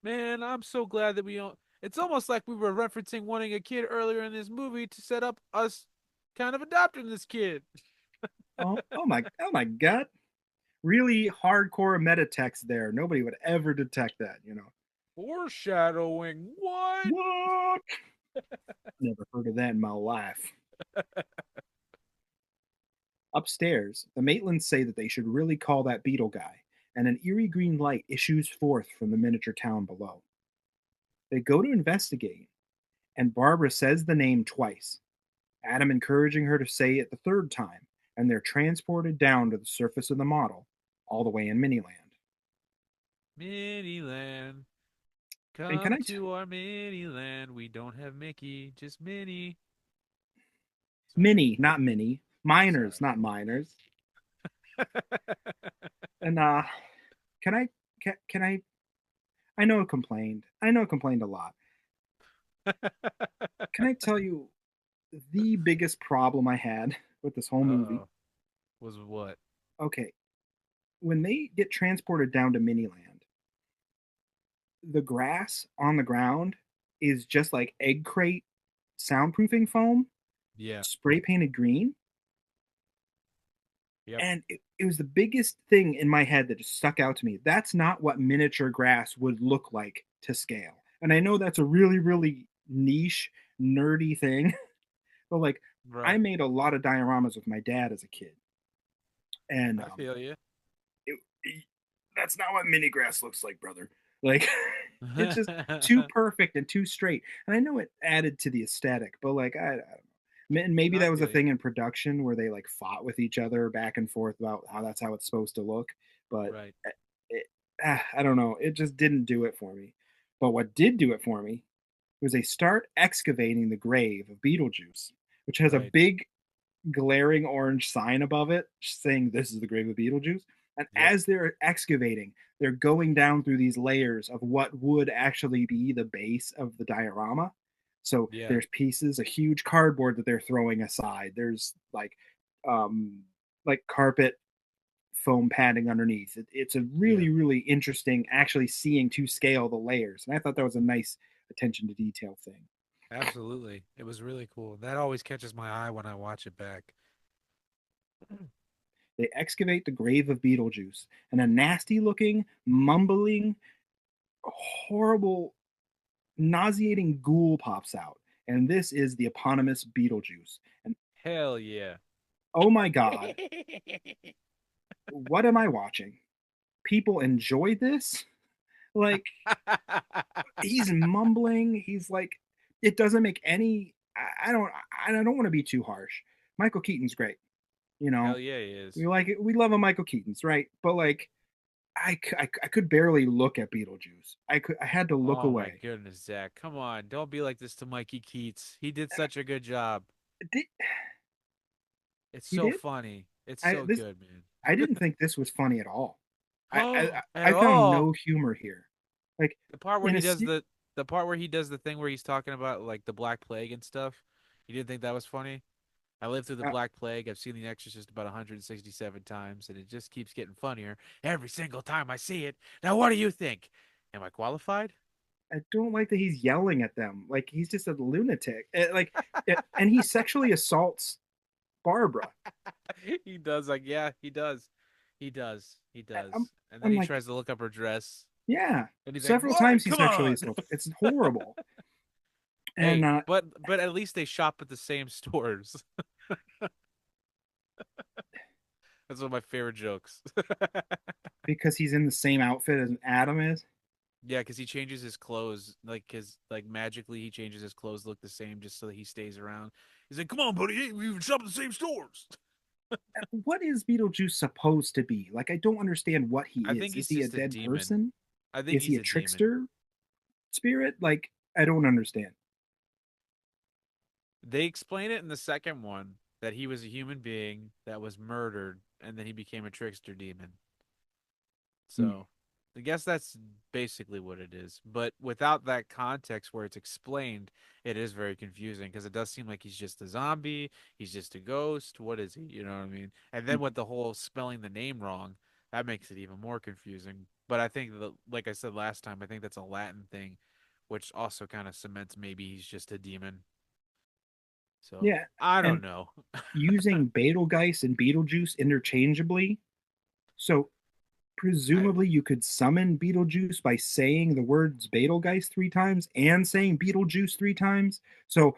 Man, I'm so glad that we don't. It's almost like we were referencing wanting a kid earlier in this movie to set up us kind of adopting this kid. Oh my god, really hardcore meta text there. Nobody would ever detect that. Foreshadowing. What? What? Never heard of that in my life. Upstairs, the Maitlands say that they should really call that Beetle guy, and an eerie green light issues forth from the miniature town below. They go to investigate, and Barbara says the name twice, Adam encouraging her to say it the third time, and they're transported down to the surface of the model, all the way in Miniland. Miniland. And can Come I t- to our mini land. We don't have Mickey, just Minnie. Sorry. Minnie, not Minnie, minors, Sorry. not minors. And can I can I know I complained. I know I complained a lot. Can I tell you the biggest problem I had with this whole movie? Uh-oh. Was what? Okay, when they get transported down to Miniland, the grass on the ground is just like egg crate soundproofing foam, Yeah. spray painted green. Yep. And it was the biggest thing in my head that just stuck out to me. That's not what miniature grass would look like to scale. And I know that's a really niche, nerdy thing, but like I Right. made a lot of dioramas with my dad as a kid. And I feel you. it, that's not what mini grass looks like, brother. Like it's just too perfect and too straight. And I know it added to the aesthetic, but like I don't know. And maybe I that was a feel you. thing in production where they like fought with each other back and forth about how that's how it's supposed to look. But Right. it, I don't know. It just didn't do it for me. But what did do it for me was they start excavating the grave of Beetlejuice, which has a Right. big glaring orange sign above it saying this is the grave of Beetlejuice. And Yep. as they're excavating, they're going down through these layers of what would actually be the base of the diorama. So Yeah. there's pieces, a huge cardboard that they're throwing aside. There's um like carpet foam padding underneath. It's a Yeah. really, really interesting actually seeing to scale the layers. And I thought that was a nice attention to detail thing. Absolutely. It was really cool. That always catches my eye when I watch it back. They excavate the grave of Beetlejuice, and a nasty looking, mumbling, horrible, nauseating ghoul pops out. And this is the eponymous Beetlejuice. And Hell yeah. oh my God, what am I watching? People enjoy this? Like, he's mumbling. He's like, it doesn't make any. I don't want to be too harsh. Michael Keaton's great. You know, Hell yeah, he is. we like it. We love a Michael Keaton's, right? But like, I could barely look at Beetlejuice. I had to look Oh my away. goodness, Zach. Come on. Don't be like this to Mikey Keats. He did such a good job. Did, It's he so did? funny. It's I so this good, man. I didn't think this was funny at all. I I, At I found all. no humor here. Like The part where in he a does the part where he does the thing where he's talking about like the Black Plague and stuff. You didn't think that was funny? I lived through the uh, Black Plague. I've seen The Exorcist about 167 times, and it just keeps getting funnier every single time I see it. Now, what do you think? Am I qualified? I don't like that he's yelling at them. Like he's just a lunatic. And he sexually assaults Barbara. He does. Like, yeah, he does. He does. He I'm does. And then I'm he like, tries to look up her dress, yeah. and he's like, Several times "What? he Come sexually on!" assaults her. It's horrible. And Hey, but at least they shop at the same stores. That's one of my favorite jokes. because he's in the same outfit as Adam is. Yeah, because he changes his clothes, like his like magically he changes his clothes to look the same just so that he stays around. He's like, "Come on, buddy, hey, we even shop at the same stores." What is Beetlejuice supposed to be? Like I don't understand what he I is. think Is he's he a just a dead demon. person? I think Is he he's a a demon. trickster spirit? Like I don't understand. They explain it in the second one that he was a human being that was murdered and then he became a trickster demon. Hmm. So I guess that's basically what it is. But without that context where it's explained, it is very confusing because it does seem like he's just a zombie, he's just a ghost. What is he? You know what I mean? And then with the whole spelling the name wrong, that makes it even more confusing. But I think that, like I said last time, I think that's a Latin thing, which also kind of cements maybe he's just a demon. So Yeah, I don't and know. using Betelgeuse and Beetlejuice interchangeably. So I presumably you could summon Beetlejuice by saying the words Betelgeuse three times and saying Beetlejuice three times. So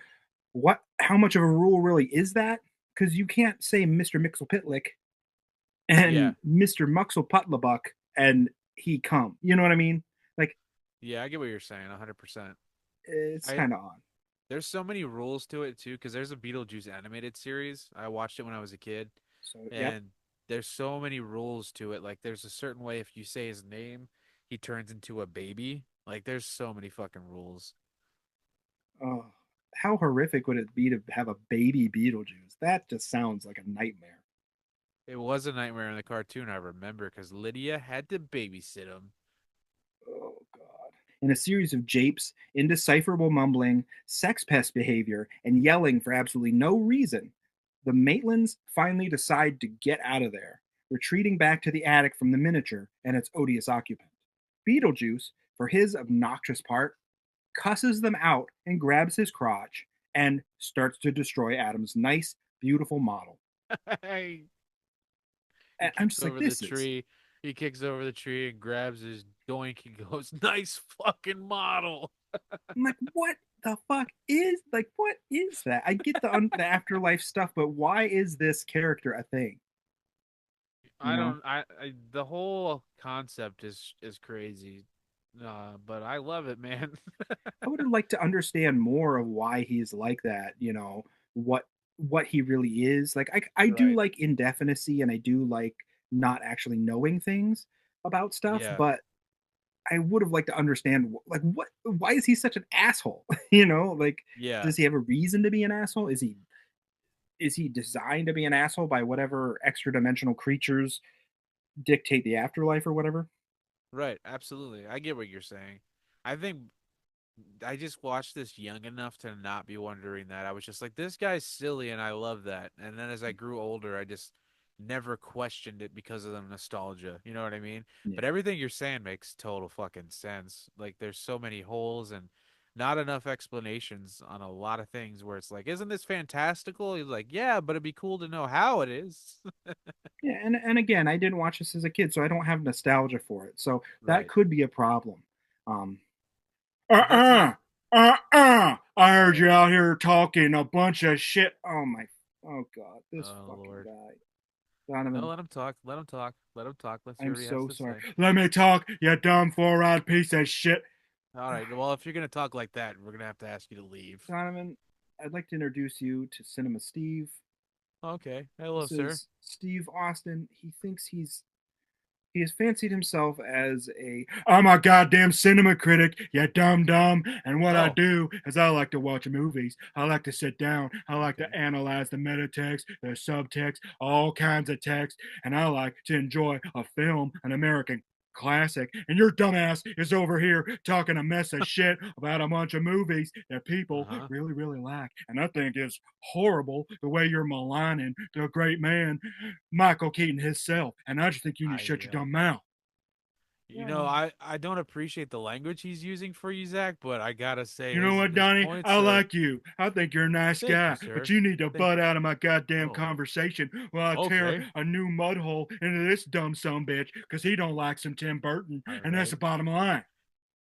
what? How much of a rule really is that? Because you can't say Mr. Mixelpitlick yeah. and Mr. Muxelputlabuck and he come. You know what I mean? Like Yeah, I get what you're saying 100%. it's I kind of odd. There's so many rules to it too, because there's a Beetlejuice animated series. I watched it when I was a kid, So yep. and there's so many rules to it. Like there's a certain way if you say his name, he turns into a baby. Like there's so many fucking rules. Oh, how horrific would it be to have a baby Beetlejuice? That just sounds like a nightmare. It was a nightmare in the cartoon, I remember, because Lydia had to babysit him. Oh God. In a series of japes, indecipherable mumbling, sex pest behavior, and yelling for absolutely no reason, the Maitlands finally decide to get out of there, retreating back to the attic from the miniature and its odious occupant. Beetlejuice, for his obnoxious part, cusses them out and grabs his crotch and starts to destroy Adam's nice, beautiful model. he And I'm kicks just like, over the this is. tree. He kicks over the tree and grabs his doink and goes, "Nice fucking model." I'm like, what the fuck what is that? I get the afterlife stuff, but why is this character a thing? You I know, don't. The whole concept is crazy, but I love it, man. I would have liked to understand more of why he's like that. You know what he really is. Like I do Right. like indefinicy, and I do like not actually knowing things about stuff, Yeah. but I would have liked to understand like what why is he such an asshole? You know, like Yeah. does he have a reason to be an asshole? Is he is he designed to be an asshole by whatever extra dimensional creatures dictate the afterlife or whatever? Right, absolutely. I get what you're saying. I think I just watched this young enough to not be wondering that. I was just like, this guy's silly, and I love that. And then as I grew older, I just never questioned it because of the nostalgia. You know what I mean? Yeah. But everything you're saying makes total fucking sense. Like, there's so many holes and not enough explanations on a lot of things where it's like, isn't this fantastical? He's like, yeah, but it'd be cool to know how it is. Yeah, and again, I didn't watch this as a kid, so I don't have nostalgia for it. So that Right. could be a problem. Um, But that's not. I heard you Oh, out here talking a bunch of shit. Oh God, this oh fucking Lord. guy, No, Donovan. let him talk. Let him talk. Let him talk. Let's hear I'm what he has so to sorry. say. Let me talk, you dumb four-eyed piece of shit. All right. Well, if you're gonna talk like that, we're gonna have to ask you to leave. Donovan, I'd like to introduce you to Cinema Steve. Okay. Hello, This sir. is Steve Austin. He has fancied himself as I'm a goddamn cinema critic, you dumb dumb. And what I Oh, do is I like to watch movies. I like to sit down. I like to okay. analyze the meta text, the subtext, all kinds of text. And I like to enjoy a film, an American classic. And your dumbass is over here talking a mess of shit about a bunch of movies that people Uh-huh. really, really like. And I think it's horrible the way you're maligning the great man Michael Keaton himself. And I just think you need to shut your I dumb mouth. Yeah. I don't appreciate the language he's using for you, Zach, but I gotta say You know what, his Donnie? I points are like you. I think you're a nice thank you, guy, but sir. you need to Thank butt out of my goddamn Oh, conversation while I tear okay. a new mud hole into this dumb son bitch because he don't like some Tim Burton, All and that's right. the bottom line.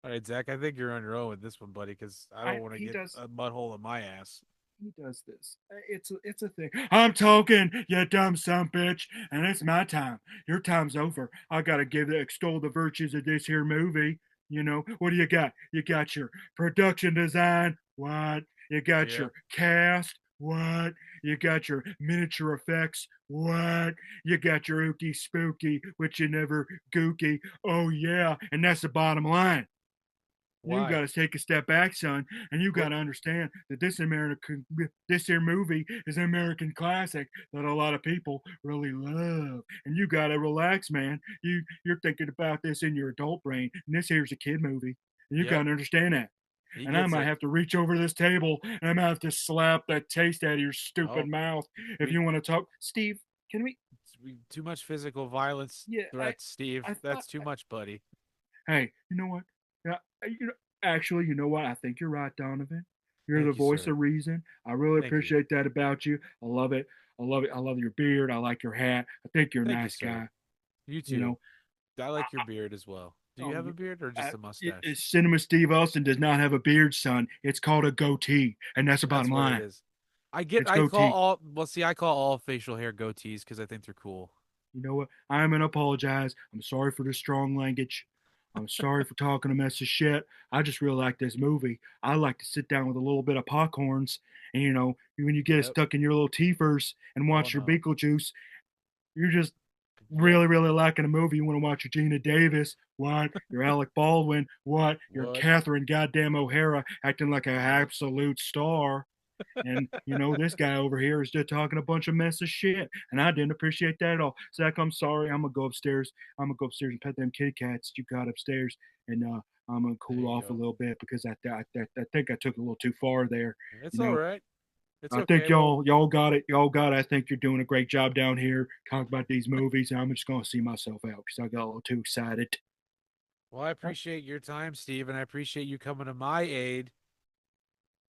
All right, Zach, I think you're on your own with this one, buddy, because I don't want to He get does a mud hole in my ass. he does this. It's a thing. I'm talking, you dumb son bitch, and it's my time. Your time's over. I gotta extol the virtues of this here movie. You know what do you got? You got your production design. What? You got Yeah. your cast. What? You got your miniature effects. What? You got your ooky spooky, which you never gooky. Oh yeah, and that's the bottom line. You got Why? to take a step back, son, and you got What? to understand that this here movie is an American classic that a lot of people really love. And you got to relax, man. You're thinking about this in your adult brain, and this here's a kid movie, and you got Yep. to understand that. He And I gets might it. have to reach over this table, and I might have to slap that taste out of your stupid Oh, mouth if we you want to talk. Steve, can we? too much physical violence Yeah, threats, Steve. I thought That's too much, buddy. hey, you know what? Yeah, actually, you know what? I think you're right, Donovan. You're the Thank you, voice sir. of reason. I really Thank you. appreciate that about you. I love it. I love it. I love your beard. I like your hat. I think you're a Thank you, nice sir. guy. You You too. know, I I, like your beard as well. Do you oh, have a beard or just a mustache? Cinema Steve Austin does not have a beard, son. It's called a goatee, and that's the bottom That's what it line. is. It's I call goatee. all, well, see, I call all facial hair goatees because I think they're cool. You know what? I'm gonna apologize. I'm sorry for the strong language. I'm sorry for talking a mess of shit. I just really like this movie. I like to sit down with a little bit of popcorns, and when you get it Yep. stuck in your little teethers and Oh, watch your no. Beetlejuice, you're just Yep. really, really liking a movie. You want to watch your Gina Davis, what? Your Alec Baldwin, what? Your What? Catherine goddamn O'Hara acting like an absolute star. And this guy over here is just talking a bunch of mess of shit, and I didn't appreciate that at all. Zach, I'm sorry. I'm gonna go upstairs. I'm gonna go upstairs and pet them kitty cats you got upstairs, and I'm gonna There cool you off a go. little bit because I think I took it a little too far there. It's You all know, right. It's I think okay. Well, y'all got it. Y'all got it. I think you're doing a great job down here talking about these movies, and I'm just gonna see myself out because I got a little too excited. I appreciate your time, Steve, and I appreciate you coming to my aid.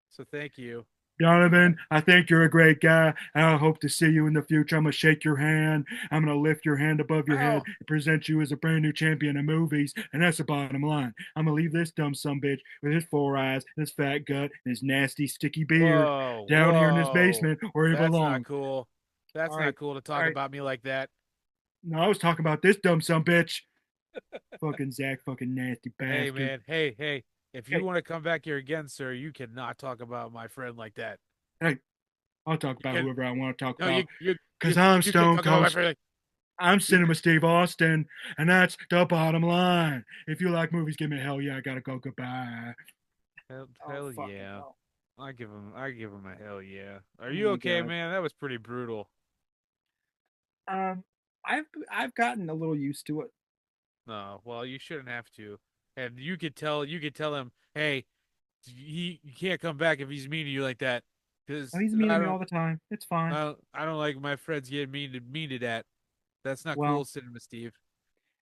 So thank you. Donovan, I think you're a great guy, and I hope to see you in the future. I'm gonna shake your hand. I'm gonna lift your hand above your head Oh, and present you as a brand new champion of movies, and that's the bottom line. I'm gonna leave this dumb sumbitch with his four eyes, his fat gut, and his nasty, sticky beard whoa, down here in this whoa. basement where he That's not belongs. cool. That's All not right, cool to all talk right. about me like that. No, I was talking about this dumb sumbitch. Fucking Zach, fucking nasty Hey, bastard. man. Hey, hey. If you Hey, want to come back here again, sir, you cannot talk about my friend like that. hey, I'll talk You about can whoever I want to talk no, about because I'm you can't Stone talk about my Cold. friend like I'm you can Cinema Steve Austin, and that's the bottom line. If you like movies, give me a hell yeah. I gotta go. Goodbye. hell, Oh hell fucking yeah. hell. I give him a hell yeah. Are Oh you my okay, god. man? That was pretty brutal. Um, I've I've gotten a little used to it. No, well, you shouldn't have to. And you could tell him, hey, you can't come back if he's mean to you like that, Oh, because he's mean to me all the time. It's fine. I don't like my friends getting mean to that. That's not Well, cool, Cinema Steve.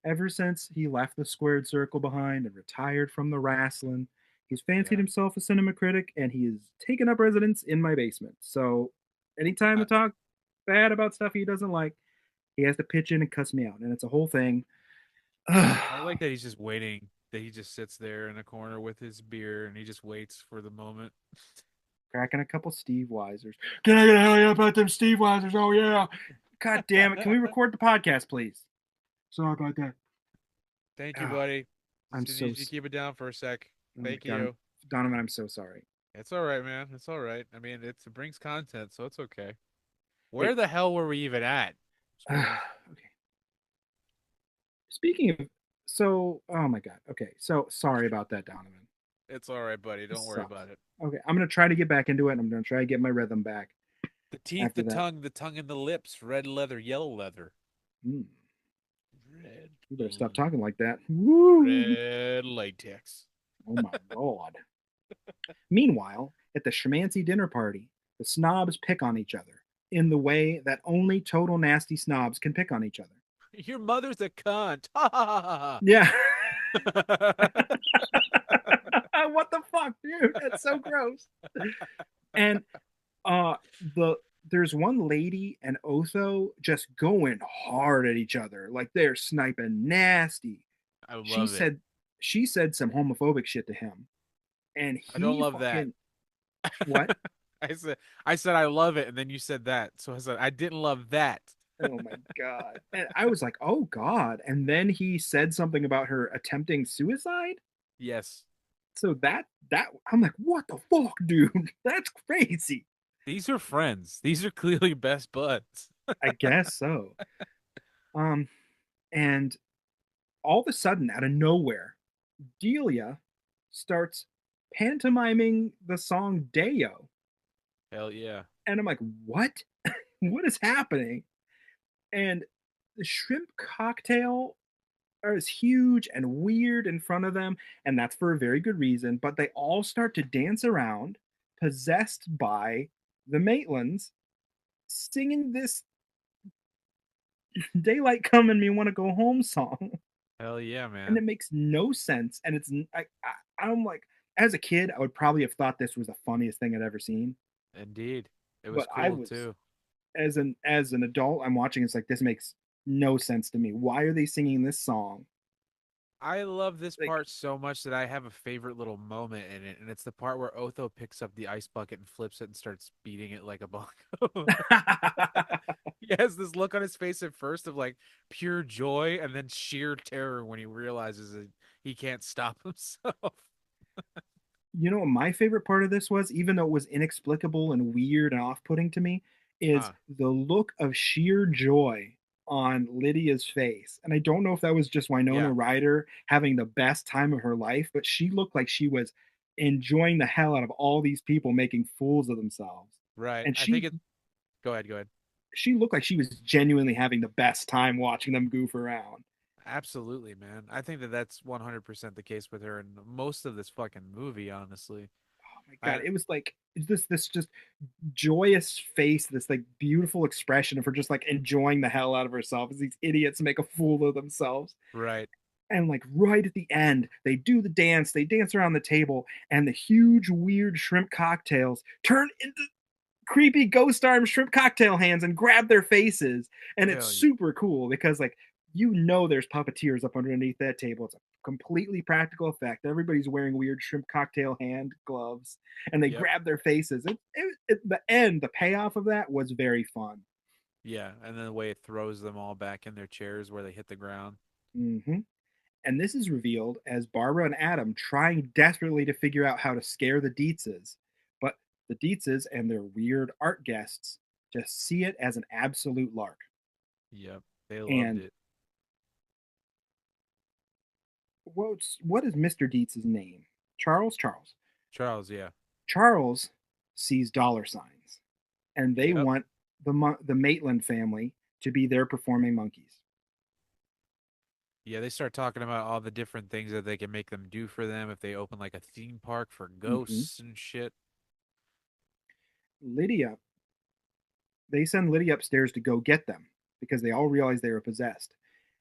ever since he left the squared circle behind and retired from the wrestling, he's fancied Yeah. himself a cinema critic and he has taken up residence in my basement. So anytime I I, talk bad about stuff he doesn't like, he has to pitch in and cuss me out. And it's a whole thing. I like that he's just waiting, that he just sits there in a corner with his beer and he just waits for the moment. Cracking a couple Steve Weisers. Can I get a hell yeah about them Steve Weisers? Oh, yeah. God damn it. Can we record the podcast, please? Sorry about that. Thank you, Oh, buddy. I'm Just so. need you to keep it down for a sec. Oh my Thank God. you. Donovan, I'm so sorry. It's all right, man. It's all right. I mean, it brings content, so it's okay. Wait. Where the hell were we even at? Spoilers. Okay. Speaking of. So, oh my God. Okay. So, sorry about that, Donovan. It's all right, buddy. This Don't worry sucks. about it. Okay. I'm going to try to get back into it and I'm going to try to get my rhythm back The teeth, after that. the tongue and the lips, red leather, yellow leather. Mm, Red, you better stop talking like that. Woo! red latex. Oh my God. Meanwhile, at the Schmancy dinner party, the snobs pick on each other in the way that only total nasty snobs can pick on each other. Your mother's a cunt. Ha ha Yeah. ha ha. What the fuck, dude? That's so gross. And uh the there's one lady and Otho just going hard at each other. Like they're sniping nasty. I She love it. said she said some homophobic shit to him. And I don't he love that. fucking what? I said I love it, and then you said that. So I said I didn't love that. Oh my god. And I was like, "Oh god." And then he said something about her attempting suicide. Yes. So that I'm like, "What the fuck, dude? That's crazy." These are friends. These are clearly best buds. I guess so. Um and all of a sudden out of nowhere, Delia starts pantomiming the song Deo. Hell yeah. And I'm like, "What? What is happening?" And the shrimp cocktail is huge and weird in front of them, and that's for a very good reason. But they all start to dance around, possessed by the Maitlands, singing this "Daylight Come and Me Want to Go Home" song, Hell yeah, and man. it makes no sense. And I'm like, as a kid, I would probably have thought this was the funniest thing I'd ever seen, Indeed. It was but I cool was too. as an adult, I'm watching. It's like this makes no sense to me. Why are they singing this song? I love this Like, part so much that I have a favorite little moment in it, and it's the part where Otho picks up the ice bucket and flips it and starts beating it like a bongo. He has this look on his face at first of like pure joy and then sheer terror when he realizes that he can't stop himself. you know what my favorite part of this was, even though it was inexplicable and weird and off-putting to me, is Huh. the look of sheer joy on Lydia's face. And I don't know if that was just Winona Yeah, Ryder having the best time of her life, but she looked like she was enjoying the hell out of all these people making fools of themselves. right. And I think it. Go ahead. Go ahead. she looked like she was genuinely having the best time watching them goof around. Absolutely, man. I think that that's 100% the case with her in most of this fucking movie, honestly. Oh my god, I it was like this just joyous face, this like beautiful expression of her just like enjoying the hell out of herself as these idiots make a fool of themselves. right. And like right at the end, they do the dance, they dance around the table, and the huge, weird shrimp cocktails turn into creepy ghost arm shrimp cocktail hands and grab their faces. And it's Hell yeah. super cool because like there's puppeteers up underneath that table. It's a completely practical effect. Everybody's wearing weird shrimp cocktail hand gloves and they Yep. grab their faces. The end, the payoff of that was very fun. Yeah, and then the way it throws them all back in their chairs where they hit the ground. Mm-hmm. And this is revealed as Barbara and Adam trying desperately to figure out how to scare the Dietzes. But the Dietzes and their weird art guests just see it as an absolute lark. Yep. They loved And it. what is Mr. Dietz's name? Charles? Charles, yeah. Charles sees dollar signs, and they Yep. want the Maitland family to be their performing monkeys. Yeah, they start talking about all the different things that they can make them do for them if they open like a theme park for Hmm. ghosts and shit. Lydia, they send Lydia upstairs to go get them because they all realize they are possessed.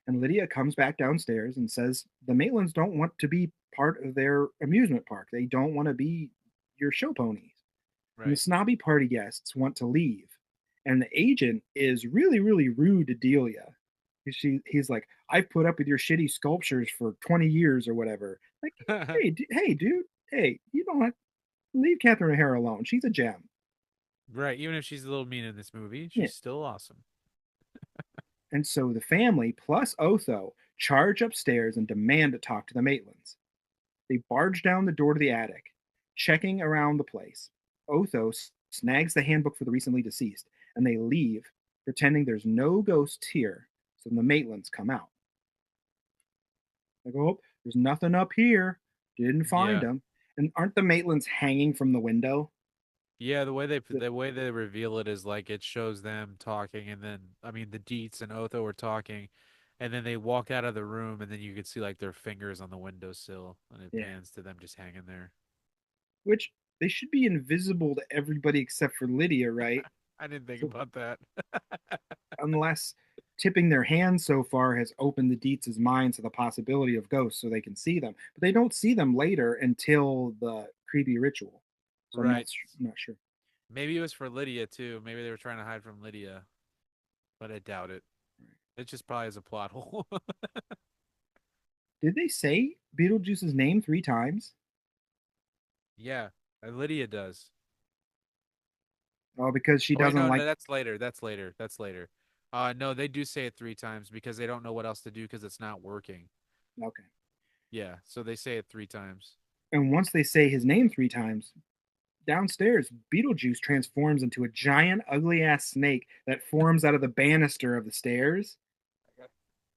And Lydia comes back downstairs and says the Maitlands don't want to be part of their amusement park. They don't want to be your show ponies. And the Right. snobby party guests want to leave. And the agent is really, really rude to Delia. He's like, I've put up with your shitty sculptures for 20 years or whatever. Like, hey, dude, hey, you don't have leave Catherine O'Hara alone. She's a gem. Right. Even if she's a little mean in this movie, Yeah. she's still awesome. And so the family plus Otho charge upstairs and demand to talk to the Maitlands. They barge down the door to the attic, checking around the place. Otho snags the handbook for the recently deceased, and they leave, pretending there's no ghosts here. So the Maitlands come out. They go, oh, there's nothing up here. Didn't find Yeah. them. And aren't the Maitlands hanging from the window? Yeah, The, the way they reveal it is like it shows them talking and then I mean the Deets and Otho are talking and then they walk out of the room and then you could see like their fingers on the windowsill and it yeah. pans to them just hanging there. Which they should be invisible to everybody except for Lydia, right? I didn't think So about that. unless tipping their hand so far has opened the Deets' minds to the possibility of ghosts so they can see them. But they don't see them later until the creepy ritual. So Right. I'm not sure. Maybe it was for Lydia too. Maybe they were trying to hide from Lydia, but I doubt it. It just probably is a plot hole. Did they say Beetlejuice's name 3 times? Yeah, Lydia does. Oh, because she Oh wait, doesn't no, no, like. that's later. That's later. That's later. No, they do say it three times because they don't know what else to do because it's not working. Okay. Yeah, so they say it three times. And once they say his name 3 times, downstairs, Beetlejuice transforms into a giant, ugly ass snake that forms out of the banister of the stairs.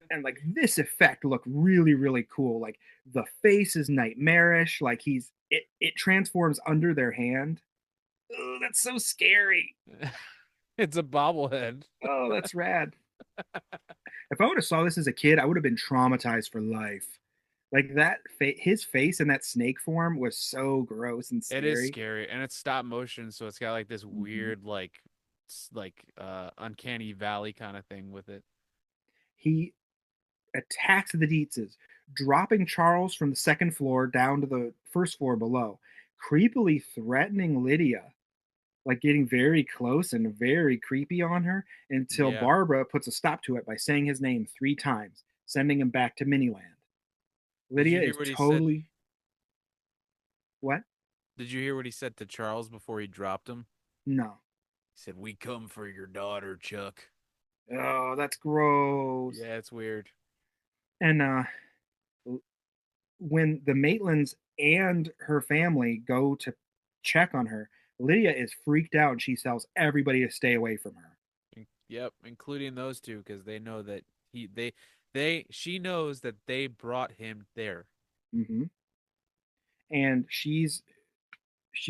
And like this effect looked really, really cool. Like the face is nightmarish. Like it transforms under their hand. Oh, that's so scary. It's a bobblehead. Oh, that's rad. If I would have saw this as a kid, I would have been traumatized for life. Like that, his face in that snake form was so gross and It is scary. scary, and it's stop motion, so it's got like this Mm-hmm. weird, like, uncanny valley kind of thing with it. He attacks the Dietzes, dropping Charles from the second floor down to the first floor below, creepily threatening Lydia, like getting very close and very creepy on her until Yeah. Barbara puts a stop to it by saying his name 3 times, sending him back to Miniland. Did Lydia you hear is what he said? totally what? Did you hear what he said to Charles before he dropped him? No. He said, "We come for your daughter, Chuck." Oh, that's gross. Yeah, it's weird. And when the Maitlands and her family go to check on her, Lydia is freaked out and she tells everybody to stay away from her. Yep, including those two because they know that she knows that they brought him there. Mm-hmm. And she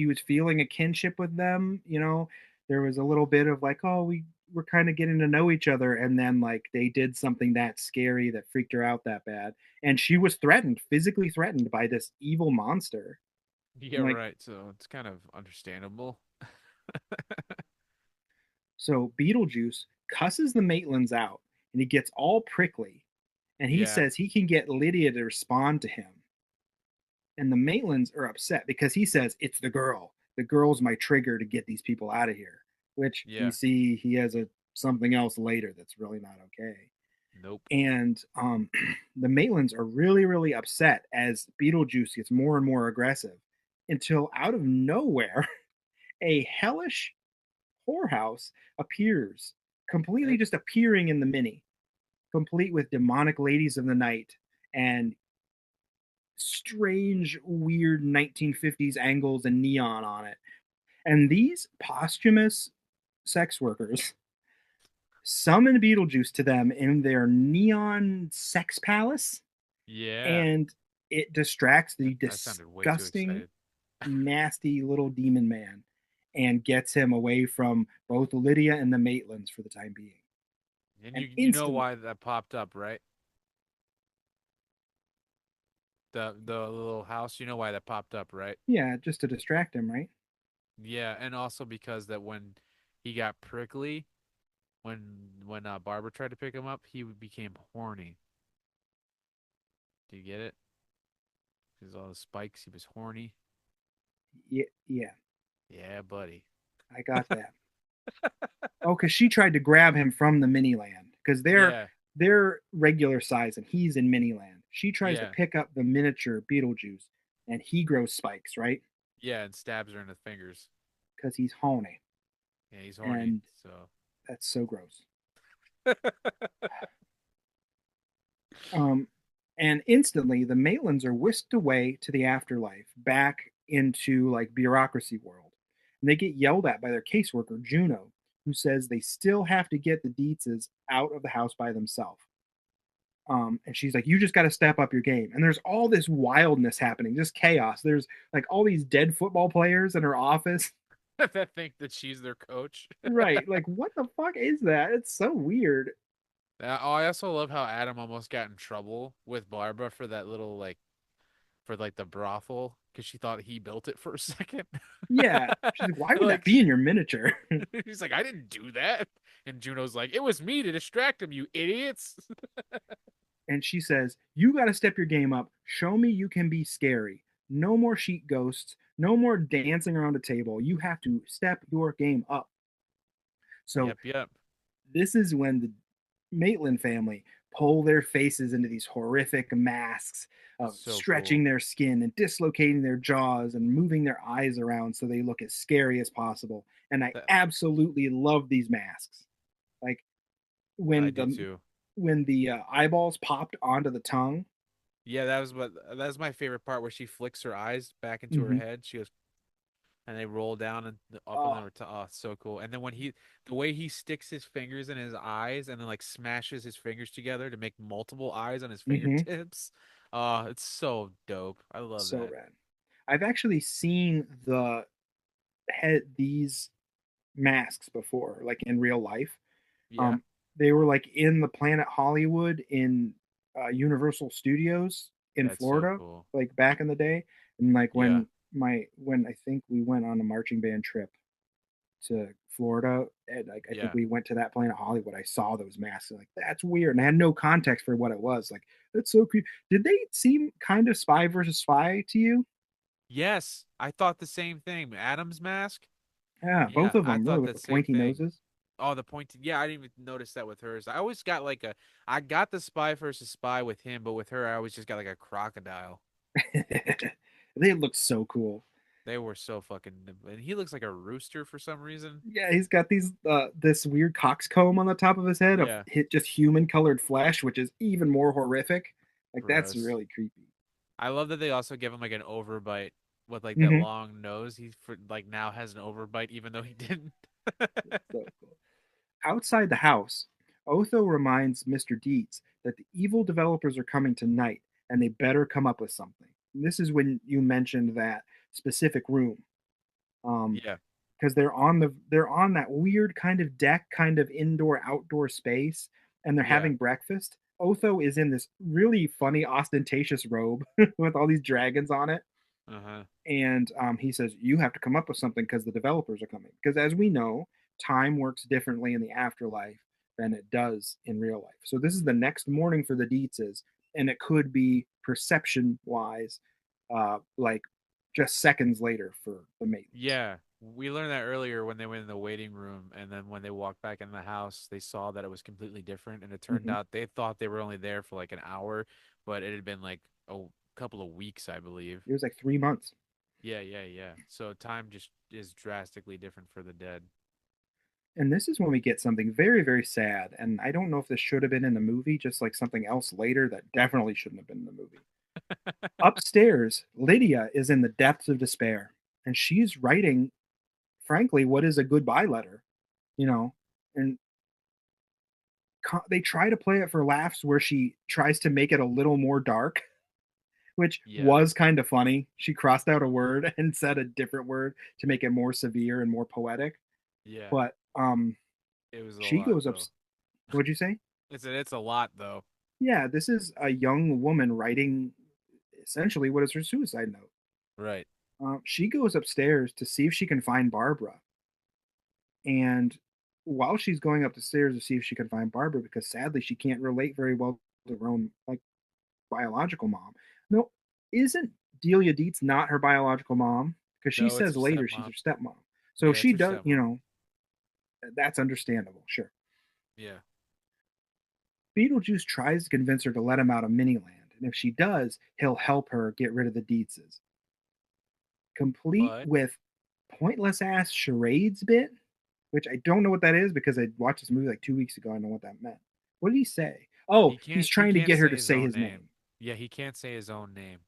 was feeling a kinship with them. There was a little bit of like, oh, we're kind of getting to know each other, and then like they did something that scary that freaked her out that bad, and she was threatened, physically threatened by this evil monster. Yeah, And like, right. So it's kind of understandable. so Beetlejuice cusses the Maitlands out, and he gets all prickly, and he Yeah, says he can get Lydia to respond to him. And the Maitlands are upset because he says it's the girl. The girl's my trigger to get these people out of here. Which we yeah. see he has a something else later that's really not okay. Nope. And the Maitlands are really, really upset as Beetlejuice gets more and more aggressive until out of nowhere, a hellish whorehouse appears, completely It, just appearing in the mini, complete with demonic ladies of the night and strange, weird 1950s angles and neon on it. And these posthumous sex workers summon Beetlejuice to them in their neon sex palace, yeah. and it distracts the That sounded way too disgusting, excited. nasty little demon man. and gets him away from both Lydia and the Maitlands for the time being. And And you know instantly, why that popped up, right? The little house, you know why that popped up, right? yeah, just to distract him, right? Yeah, and also because that when he got prickly, when Barbara tried to pick him up, he became horny. Do you get it? Because all the spikes, he was horny. Yeah, yeah, Yeah, buddy. I got that. Oh, because she tried to grab him from the mini land because Yeah, they're regular size and he's in mini land. She tries to yeah, pick up the miniature Beetlejuice and he grows spikes, right? yeah, and stabs her in the fingers. Because he's horny, Yeah, he's horny. and So, that's so gross. Um, and instantly, the Maitlands are whisked away to the afterlife, back into like bureaucracy world. And they get yelled at by their caseworker, Juno, who says they still have to get the Dietzes out of the house by themselves. And she's like, "You just got to step up your game." And there's all this wildness happening, just chaos. There's like all these dead football players in her office. that think that she's their coach. Right. Like, what the fuck is that? It's so weird. Oh, I also love how Adam almost got in trouble with Barbara for that little for like the brothel because she thought he built it for a second. Yeah. She's like, "Why would that Like be in your miniature?" he's like, I didn't do that. And Juno's like, it was me to distract him, you idiots. And she says, "You got to step your game up. Show me you can be scary. No more sheet ghosts. No more dancing around a table. You have to step your game up." So Yep, yep. this is when the Maitland family pull their faces into these horrific masks of So stretching cool. their skin and dislocating their jaws and moving their eyes around so they look as scary as possible. And I That absolutely love these masks. Like I when do too. the eyeballs popped onto the tongue. Yeah, that was my favorite part where she flicks her eyes back into her Mm-hmm. head. She goes and they roll down and up on Oh, the oh, it's so cool. And then when the way he sticks his fingers in his eyes and then like smashes his fingers together to make multiple eyes on his mm-hmm. fingertips. Oh, it's so dope. I love So that. rad. I've actually seen these masks before, like in real life. Yeah, Um, they were like in the Planet Hollywood in Universal Studios in that's so Florida, cool. like back in the day. And like Yeah, when I think we went on a marching band trip to Florida, and like I think yeah. we went to that Planet Hollywood, I saw those masks. And, like that's weird, and I had no context for what it was. Like that's so creepy. Did they seem kind of spy versus spy to you? Yes, I thought the same thing. Adam's mask? Yeah, both Yeah, of I them really thought with that the same pointy thing. noses. Oh, the pointed. Yeah, I didn't even notice that with hers. I always got I got the spy versus spy with him, but with her, I always just got like a crocodile. They look so cool. They were so fucking, and he looks like a rooster for some reason. Yeah, he's got these this weird coxcomb on the top of his head of Yeah, just human colored flesh, which is even more horrific. Like that's gross. really creepy. I love that they also give him like an overbite with like that Mm-hmm. long nose. He for like now has an overbite even though he didn't. So cool. Outside the house, Otho reminds Mr. Deeds that the evil developers are coming tonight and they better come up with something. And this is when you mentioned that specific room. Um, Yeah, because they're on that weird kind of deck, kind of indoor outdoor space, and they're yeah, having breakfast. Otho is in this really funny, ostentatious robe with all these dragons on it, uh-huh. and he says you have to come up with something because the developers are coming. Because as we know, time works differently in the afterlife than it does in real life. So this is the next morning for the Dietzes, and it could be perception wise, like just seconds later for the Maitlands. Yeah, we learned that earlier when they went in the waiting room, and then when they walked back in the house, they saw that it was completely different, and it turned Mm-hmm. out they thought they were only there for like an hour, but it had been like a couple of weeks, I believe. It was like 3 months. Yeah, yeah, yeah. So time just is drastically different for the dead. And this is when we get something very, very sad. And I don't know if this should have been in the movie, just like something else later that definitely shouldn't have been in the movie. Upstairs, Lydia is in the depths of despair, and she's writing, frankly, what is a goodbye letter, you know. And they try to play it for laughs where she tries to make it a little more dark, which Yeah. was kind of funny. She crossed out a word and said a different word to make it more severe and more poetic. Yeah. But It was a she lot goes up. though. What'd you say? It's a lot though. Yeah, this is a young woman writing essentially what is her suicide note. Right. She goes upstairs to see if she can find Barbara, and while she's going up the stairs to see if she can find Barbara, because sadly she can't relate very well to her own like biological mom. No, isn't Delia Dietz not her biological mom? Because she No, it's says her later she's her stepmom. stepmom. So Yeah, it's she her does, stepmom. that's understandable, sure. Yeah. Beetlejuice tries to convince her to let him out of Miniland, and if she does, he'll help her get rid of the Dietzes. Complete But with pointless ass charades bit, which I don't know what that is because I watched this movie like 2 weeks ago. I know what that meant. What did he say? Oh, he's he trying to can't get her say to his say own his name. name. Yeah, he can't say his own name.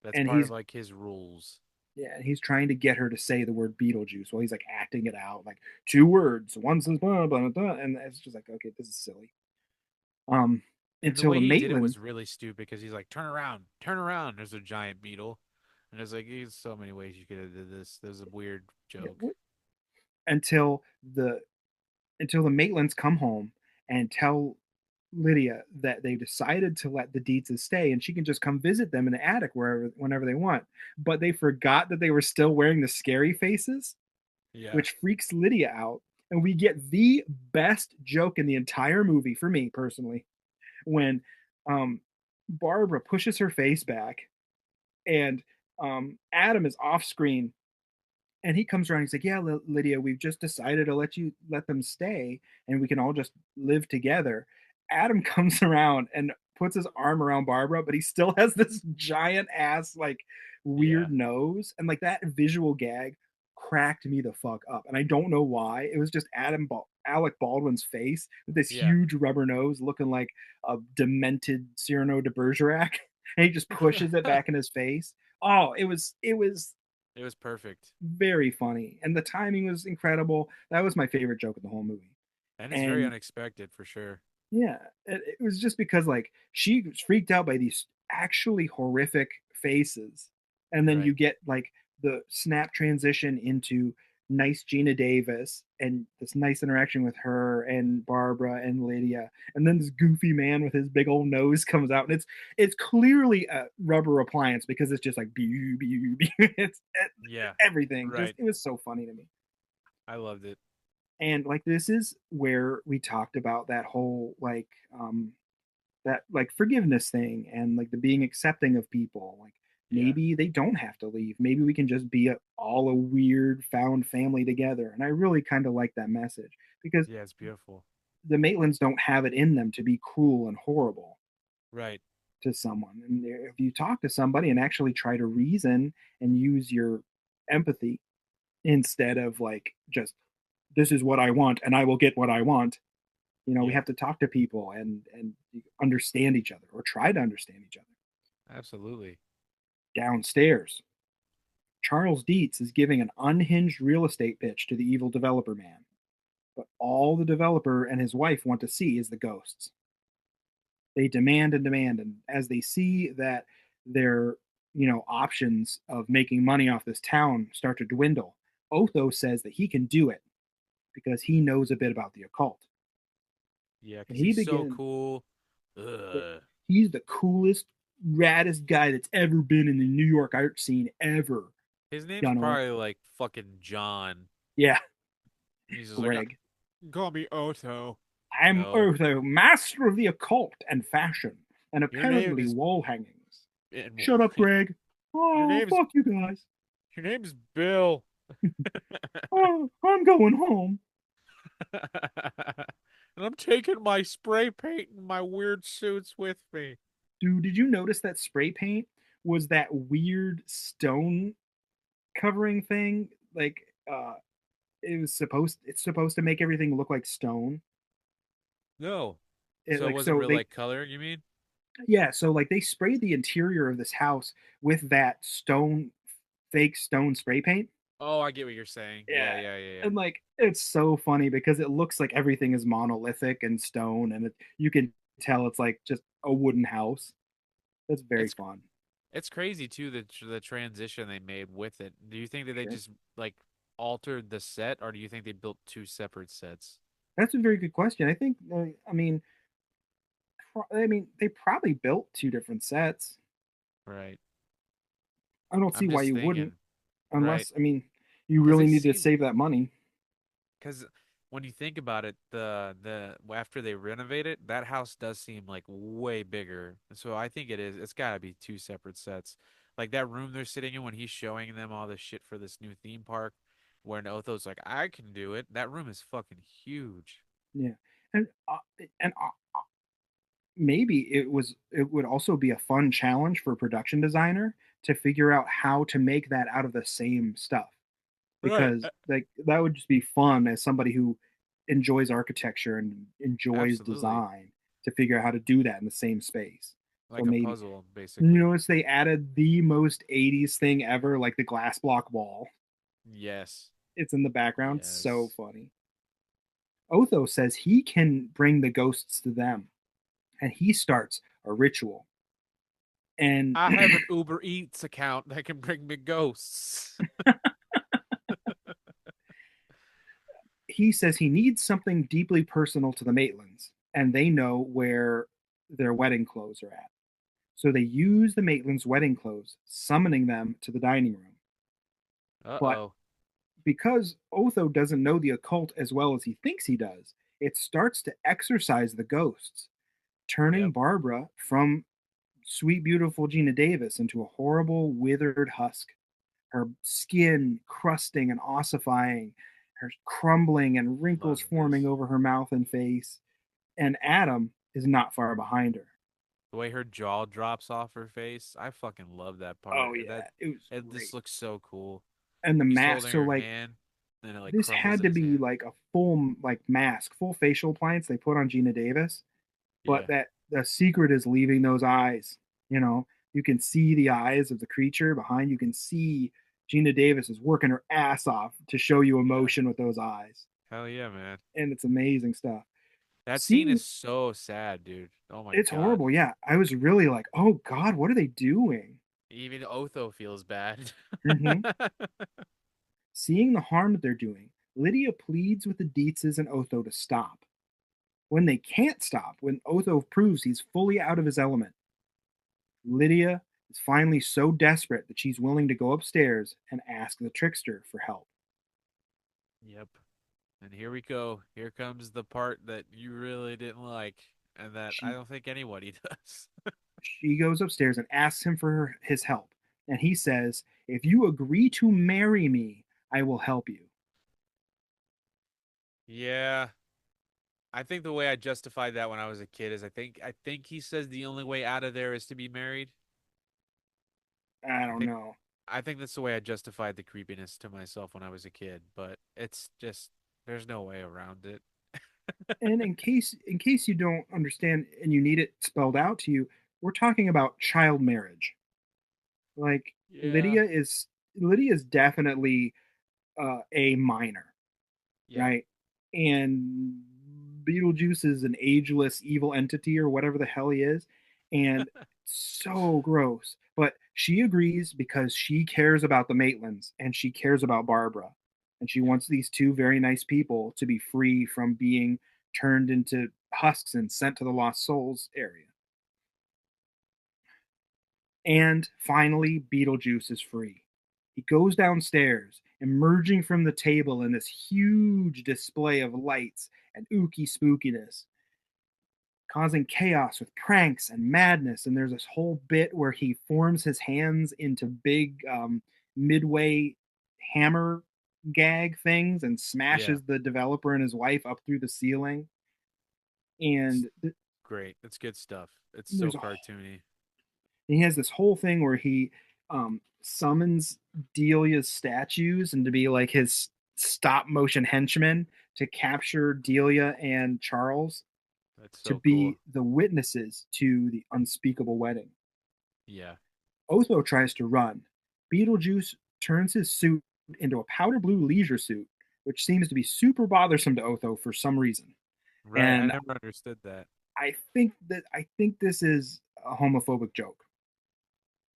That's And part of he's like his rules. Yeah, he's trying to get her to say the word Beetlejuice while he's like acting it out, like two words, one says blah blah blah, and it's just like, okay, this is silly. Um, And the until way the he did it Maitland, was really stupid because he's like, turn around, turn around. There's a giant beetle. And there's like, there's so many ways you could have did this. There's a weird yeah, joke. until the Maitlands come home and tell Lydia that they decided to let the Dietzes stay and she can just come visit them in the attic whenever they want. But they forgot that they were still wearing the scary faces, Yeah. which freaks Lydia out. And we get the best joke in the entire movie for me personally when um, Barbara pushes her face back and Adam is off screen and he comes around. He's like, "Yeah, Lydia, we've just decided to let them stay, and we can all just live together." Adam comes around and puts his arm around Barbara, but he still has this giant ass like Yeah. weird nose, and like that visual gag cracked me the fuck up, and I don't know why. It was just Alec Baldwin's face with this Yeah. huge rubber nose, looking like a demented Cyrano de Bergerac, and he just pushes it back in his face. Oh, it was It was perfect. very funny, and the timing was incredible. That was my favorite joke of the whole movie. And it's very And unexpected for sure. yeah, it was just because like she was freaked out by these actually horrific faces, and then you Right. get like the snap transition into nice Gina Davis and this nice interaction with her and Barbara and Lydia, and then this goofy man with his big old nose comes out, and it's clearly a rubber appliance because it's just like it's Yeah. everything. Just Right. it was so funny to me. I loved it. And like this is where we talked about that whole that like forgiveness thing and like the being accepting of people. Like Yeah. maybe they don't have to leave. Maybe we can just be all a weird found family together. And I really kind of like that message because Yeah, it's beautiful. the Maitlands don't have it in them to be cruel and horrible Right. to someone. And if you talk to somebody and actually try to reason and use your empathy instead of like just this is what I want and I will get what I want. We Yeah. have to talk to people and understand each other or try to understand each other. Absolutely. Downstairs, Charles Dietz is giving an unhinged real estate pitch to the evil developer man, but all the developer and his wife want to see is the ghosts. They demand and demand, and as they see that their options of making money off this town start to dwindle, Otho says that he can do it because he knows a bit about the occult. Yeah, And because he he's so begins cool. Ugh. he's the coolest, raddest guy that's ever been in the New York art scene ever. His name's Done probably Otho. like fucking John. Yeah, He's just like, Greg. call me Otto. I'm No. Otho, master of the occult and fashion, and Your name apparently is wall hangings. and Shut up, Greg. your Oh, name's fuck you guys. your name's Bill. Oh, I'm going home. And I'm taking my spray paint and my weird suits with me. Dude, did you notice that spray paint was that weird stone covering thing? Like, it's supposed to make everything look like stone. No. It So it like wasn't so real they like color, you mean? Yeah, so like they sprayed the interior of this house with that fake stone spray paint. Oh, I get what you're saying. Yeah, Yeah. yeah, yeah, yeah. And like it's so funny because it looks like everything is monolithic and stone and you can tell it's like just a wooden house. That's very It's fun. it's crazy too the transition they made with it. Do you think that they Sure. just like altered the set, or do you think they built two separate sets? That's a very good question. I think, they probably built two different sets. Right. I don't see I'm why just you wouldn't, thinking, right? unless, you Because really it need to seems save that money. because when you think about it, the after they renovate it, that house does seem like way bigger. So I think it is. It's got to be two separate sets. Like that room they're sitting in when he's showing them all this shit for this new theme park, where Otho's like, I can do it. That room is fucking huge. Yeah, and maybe it would also be a fun challenge for a production designer to figure out how to make that out of the same stuff, Right. because like that would just be fun as somebody who enjoys architecture and enjoys Absolutely. design to figure out how to do that in the same space. So Like a maybe puzzle, you basically. notice they added the most 80s thing ever, like the glass block wall. Yes. It's in the background. So Yes. funny. Otho says he can bring the ghosts to them, and he starts a ritual. And I have an Uber Eats account that can bring me ghosts. he says he needs something deeply personal to the Maitlands, and they know where their wedding clothes are at. So they use the Maitlands' wedding clothes, summoning them to the dining room. But Uh-oh. because Otho doesn't know the occult as well as he thinks he does, it starts to exorcise the ghosts, turning Yep. Barbara from sweet, beautiful Gina Davis into a horrible, withered husk. Her skin crusting and ossifying, her crumbling and wrinkles Love forming this. over her mouth and face. And Adam is not far behind her. The way her jaw drops off her face, I fucking love that part. Oh That yeah, it was it just great. looks so cool. And the He's mask, holding so her like hand, and it like this crumbles had in to his be hand. like a full like mask, full facial appliance they put on Gina Davis, but Yeah. that the secret is leaving those eyes. You know, you can see the eyes of the creature behind. You can see Gina Davis is working her ass off to show you Yeah. emotion with those eyes, Hell yeah, man. and it's amazing stuff. That scene is Seeing so sad, dude. Oh my it's God. horrible. Yeah, I was really like, oh God, what are they doing? Even Otho feels bad. Mm-hmm. Seeing the harm that they're doing, Lydia pleads with the Dietzes and Otho to stop. When they can't stop, when Otho proves he's fully out of his element, Lydia is finally so desperate that she's willing to go upstairs and ask the trickster for help. Yep. And here we go. Here comes the part that you really didn't like, and that I She don't think anybody does. she goes upstairs and asks him for his help, and he says, "If you agree to marry me, I will help you." Yeah. I think the way I justified that when I was a kid is I think he says the only way out of there is to be married. I I don't think know. I think that's the way I justified the creepiness to myself when I was a kid, but it's just there's no way around it. And in case you don't understand and you need it spelled out to you, we're talking about child marriage. Like Yeah. Lydia is definitely a minor, Yep. right? And Beetlejuice is an ageless evil entity or whatever the hell he is, and so gross. But she agrees because she cares about the Maitlands and she cares about Barbara, and she Yep. wants these two very nice people to be free from being turned into husks and sent to the Lost Souls area. And finally, Beetlejuice is free. He goes downstairs, emerging from the table in this huge display of lights and ooky spookiness, causing chaos with pranks and madness. And there's this whole bit where he forms his hands into big midway hammer gag things and Yeah. smashes the developer and his wife up through the ceiling. It's And great. It's good stuff. It's so there's a cartoony. he has this whole thing where he summons Delia's statues and to be like his stop motion henchmen to capture Delia and Charles That's to so cool. be the witnesses to the unspeakable wedding. Yeah. Otho tries to run. Beetlejuice turns his suit into a powder blue leisure suit, which seems to be super bothersome to Otho for some reason. Right. I And never understood that. I think this is a homophobic joke.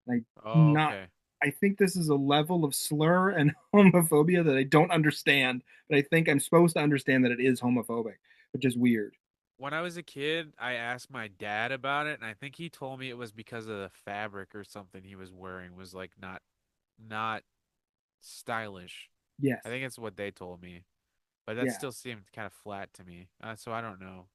And Oh, not okay. I think this is a level of slur and homophobia that I don't understand, but I think I'm supposed to understand that it is homophobic, which is weird. When I was a kid, I asked my dad about it, and I think he told me it was because of the fabric or something he was wearing was like not stylish. I Yes. think it's what they told me, but that Yeah. still seemed kind of flat to me. So I don't know.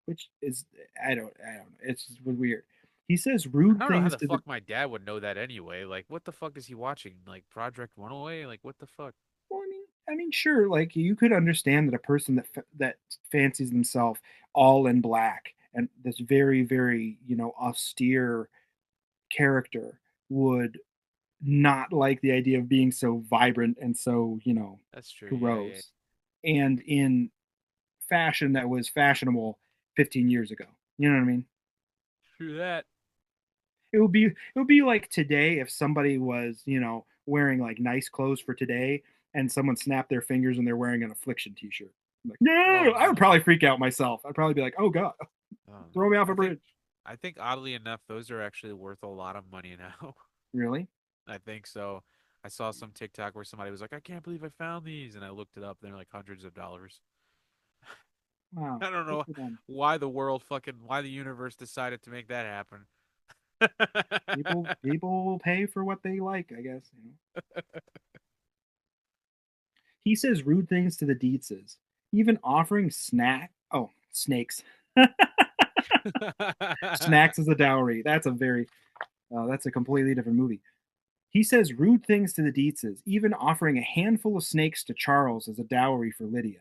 Which is I don't know. It's just weird. He says I rude don't know how things the to the fuck my dad would know that anyway. Like, what the fuck is he watching? Like Project Runaway? Like, what the fuck? well, I mean, sure. Like you could understand that a person that fancies themselves all in black and this very, very, austere character would not like the idea of being so vibrant and so, That's true. Yeah, yeah. gross, and in fashion that was fashionable 15 years ago. You know what I mean? True that. It would be like today if somebody was, wearing like nice clothes for today and someone snapped their fingers and they're wearing an affliction t-shirt. I'm like, Oh no, I would no. probably freak out myself. I'd probably be like, oh God, Oh throw no. me off a bridge. I think oddly enough, those are actually worth a lot of money now. Really? I think so. I saw some TikTok where somebody was like, "I can't believe I found these," and I looked it up. They're like hundreds of dollars. Wow. I don't Good know for them. why the universe decided to make that happen. People will pay for what they like, I guess. He says rude things to the Dietzes, even offering snakes. Snacks as a dowry. That's a completely different movie. He says rude things to the Dietzes, even offering a handful of snakes to Charles as a dowry for Lydia.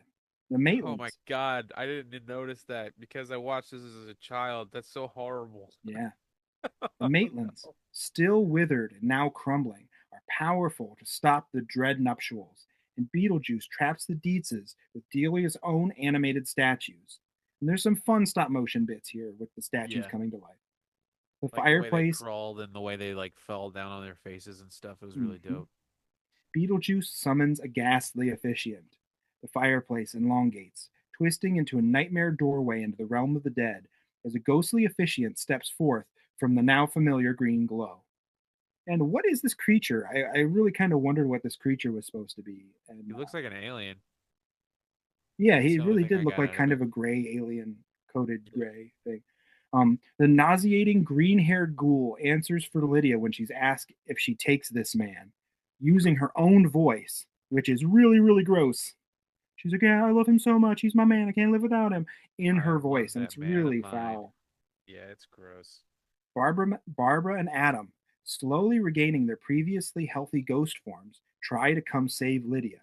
The Oh my Maitlands, God, I didn't notice that because I watched this as a child. That's so horrible. yeah, the Oh Maitlands, no. still withered and now crumbling, are powerful to stop the dread nuptials, and Beetlejuice traps the Dietzes with Delia's own animated statues. And there's some fun stop motion bits here with the statues Yeah. coming to life. The Like the way they fireplace. crawled and the way they like fell down on their faces and stuff. It was really Mhm. dope. Beetlejuice summons a ghastly officiant. The fireplace elongates, twisting into a nightmare doorway into the realm of the dead as a ghostly officiant steps forth from the now familiar green glow. And what is this creature? I really kind of wondered what this creature was supposed to be. And He looks like an alien. yeah, That's he the only really thing did I look got like out of kind it. of a gray alien coated Yeah. gray thing. The nauseating green haired ghoul answers for Lydia when she's asked if she takes this man, using her own voice, which is really, really gross. She's like, yeah, I love him so much. He's my man. I can't live without him in I her love voice. And that it's man of really mine. foul. Yeah, it's gross. Barbara and Adam, slowly regaining their previously healthy ghost forms, try to come save Lydia.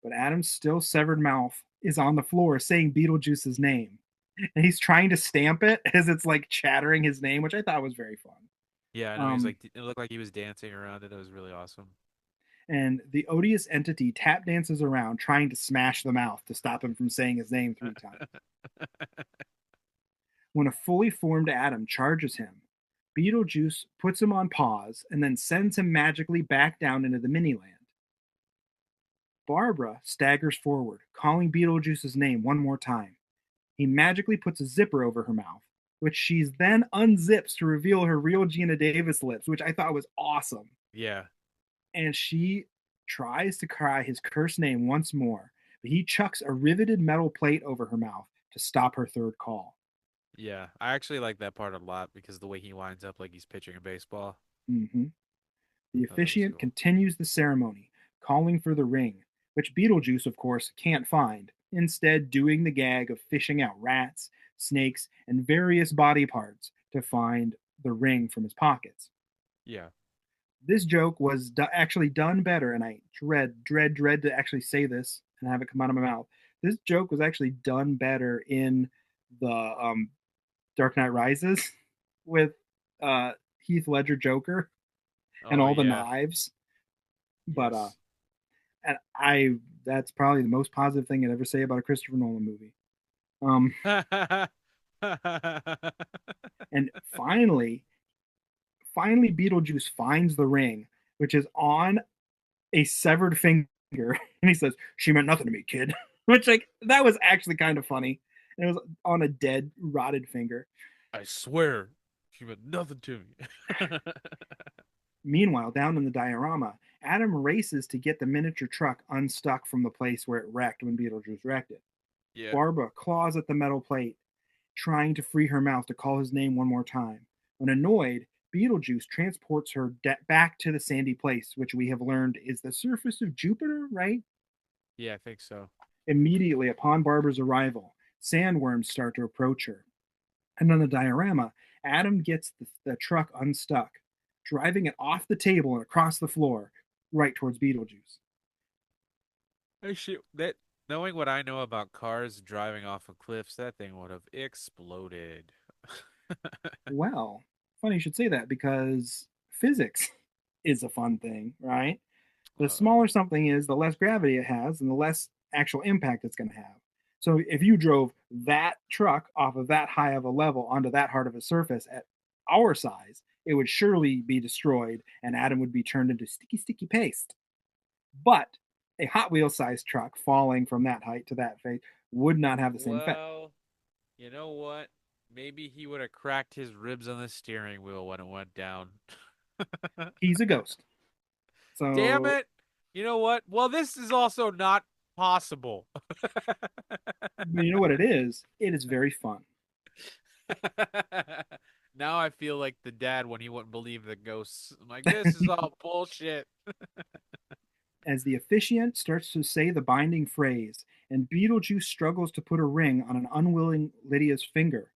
But Adam's still severed mouth is on the floor saying Beetlejuice's name. And he's trying to stamp it as it's like chattering his name, which I thought was very fun. Yeah, I know. He's Um, like, it looked like he was dancing around it. It was really awesome. and the odious entity tap dances around, trying to smash the mouth to stop him from saying his name 3 times. When a fully formed Adam charges him, Beetlejuice puts him on pause and then sends him magically back down into the mini-land. Barbara staggers forward, calling Beetlejuice's name one more time. He magically puts a zipper over her mouth, which she then unzips to reveal her real Gina Davis lips, which I thought was awesome. Yeah, And she tries to cry his cursed name once more, but he chucks a riveted metal plate over her mouth to stop her third call. yeah. I actually like that part a lot because the way he winds up like he's pitching a baseball. Mm-hmm. The Oh, that was officiant cool. continues the ceremony, calling for the ring, which Beetlejuice, of course, can't find, instead, doing the gag of fishing out rats, snakes, and various body parts to find the ring from his pockets. Yeah. This joke was actually done better, and I dread to actually say this and have it come out of my mouth. This joke was actually done better in the Dark Knight Rises with Heath Ledger Joker and Oh all the yeah. knives. But Yes. and I that's probably the most positive thing I'd ever say about a Christopher Nolan movie. Um, and finally, Beetlejuice finds the ring, which is on a severed finger, and he says, "She meant nothing to me, kid." Which like that was actually kind of funny. And it was on a dead, rotted finger. I swear. She meant nothing to me. Meanwhile, down in the diorama, Adam races to get the miniature truck unstuck from the place where it wrecked when Beetlejuice wrecked it. Yeah. Barbara claws at the metal plate, trying to free her mouth to call his name one more time. When annoyed, Beetlejuice transports her back to the sandy place, which we have learned is the surface of Jupiter, right? Yeah, I think so. Immediately upon Barbara's arrival, sandworms start to approach her. And on the diorama, Adam gets the truck unstuck, driving it off the table and across the floor, right towards Beetlejuice. Actually, that knowing what I know about cars driving off of cliffs, that thing would have exploded. Well, funny you should say that because physics is a fun thing, right? The Uh-oh. smaller something is, the less gravity it has, and the less actual impact it's going to have. So if you drove that truck off of that high of a level onto that hard of a surface at our size, it would surely be destroyed, and Adam would be turned into sticky, sticky paste. But a Hot Wheels sized truck falling from that height to that height would not have the same effect. Well, you know what? Maybe he would have cracked his ribs on the steering wheel when it went down. He's a ghost. Damn So, it. You know what? Well, this is also not possible. you know what it is? It is very fun. Now I feel like the dad when he wouldn't believe the ghosts. I'm like, this is all bullshit. As the officiant starts to say the binding phrase, and Beetlejuice struggles to put a ring on an unwilling Lydia's finger,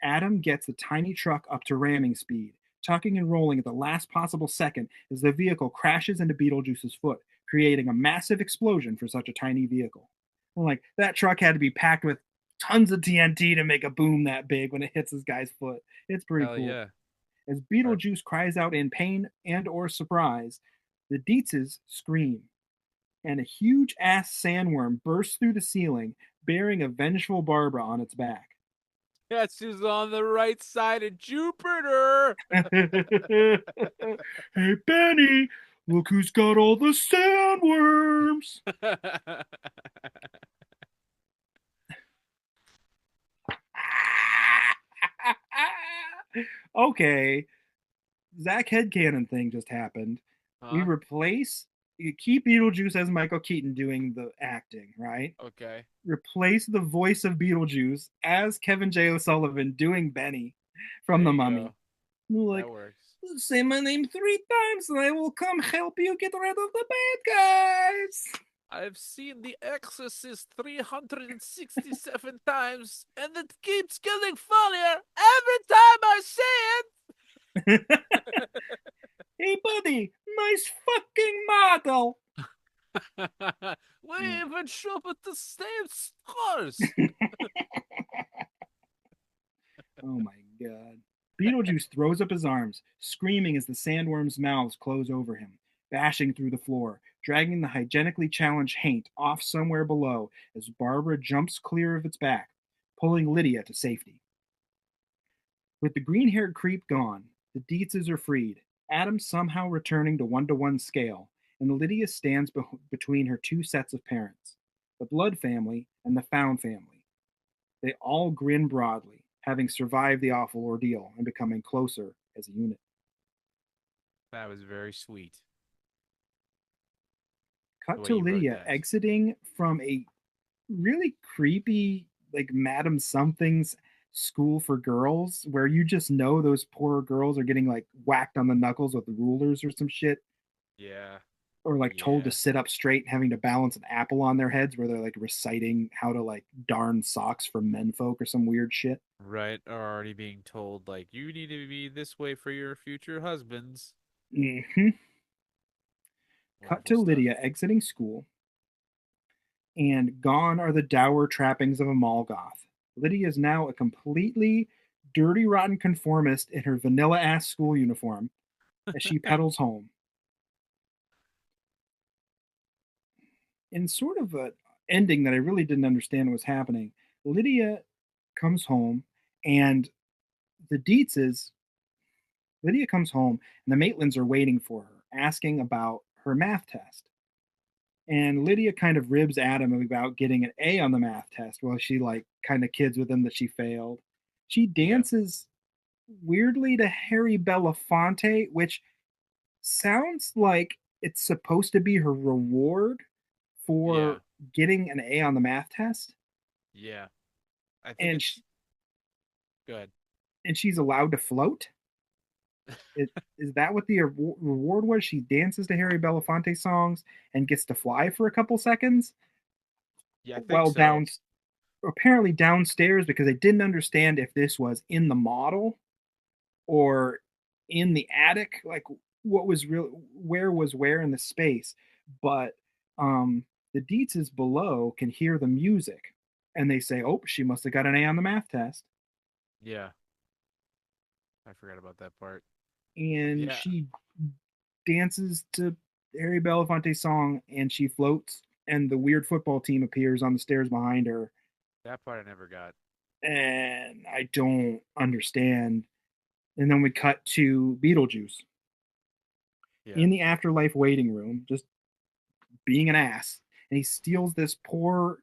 Adam gets the tiny truck up to ramming speed, tucking and rolling at the last possible second as the vehicle crashes into Beetlejuice's foot, creating a massive explosion for such a tiny vehicle. Like, that truck had to be packed with tons of TNT to make a boom that big when it hits this guy's foot. It's pretty Hell cool. yeah. As Or Beetlejuice cries out in pain and or surprise, the Dietzes scream, and a huge ass sandworm bursts through the ceiling, bearing a vengeful Barbara on its back. Guess who's on the right side of Jupiter? Hey, Benny, look who's got all the sandworms. Okay, Zach headcanon thing just happened. We Huh? replace, you keep Beetlejuice as Michael Keaton doing the acting, right? Okay. Replace the voice of Beetlejuice as Kevin J. O'Sullivan doing Benny from There The you Mummy. go. That Like, works. say my name 3 times and I will come help you get rid of the bad guys. I've seen The Exorcist 367 times, and it keeps getting funnier every time I say Hey, buddy, nice fucking model. it. We even shop at the same stores. Oh my god. Beetlejuice throws up his arms, screaming as the sandworms' mouths close over him, bashing through the floor, dragging the hygienically challenged Haint off somewhere below as Barbara jumps clear of its back, pulling Lydia to safety. With the green haired creep gone, the Dietzes are freed, Adam somehow returning to 1-to-1 scale, and Lydia stands between her two sets of parents, the Blood family and the Found family. They all grin broadly, having survived the awful ordeal and becoming closer as a unit. That was very sweet, the Cut way to you wrote Lydia that. exiting from a really creepy, like, Madam Something's school for girls, where you just know those poor girls are getting like whacked on the knuckles with rulers or some shit, Yeah. or like told to Yeah. sit up straight and having to balance an apple on their heads, where they're like reciting how to like darn socks for menfolk or some weird shit. Right. Or already being told, like, you need to be this way for your future husbands. Hmm. Cut Wonderful to stuff. Lydia exiting school, and gone are the dour trappings of a mall goth. Lydia is now a completely dirty, rotten conformist in her vanilla ass school uniform as she pedals home. In sort of a ending that I really didn't understand what was happening, Lydia comes home, and the Dietzes, Lydia comes home, and the Maitlands are waiting for her, asking about her math test. And Lydia kind of ribs Adam about getting an A on the math test while she like kind of kids with him that she failed. She Yeah. dances weirdly to Harry Belafonte, which sounds like it's supposed to be her reward Yeah. for getting an A on the math test, Yeah. I think and it's good. and she's allowed to float. Is that what the reward was? She dances to Harry Belafonte songs and gets to fly for a couple seconds. Yeah, I think Well, so. apparently downstairs because they didn't understand if this was in the model or in the attic, like what was real, where was where in the space. But the Dietzes below can hear the music, and they say, "Oh, she must have got an A on the math test." Yeah. I forgot about that part. And Yeah. she dances to Harry Belafonte's song, and she floats, and the weird football team appears on the stairs behind her, That part I never got. and I don't understand. And then we cut to Beetlejuice Yeah. in the afterlife waiting room, just being an ass, and he steals this poor,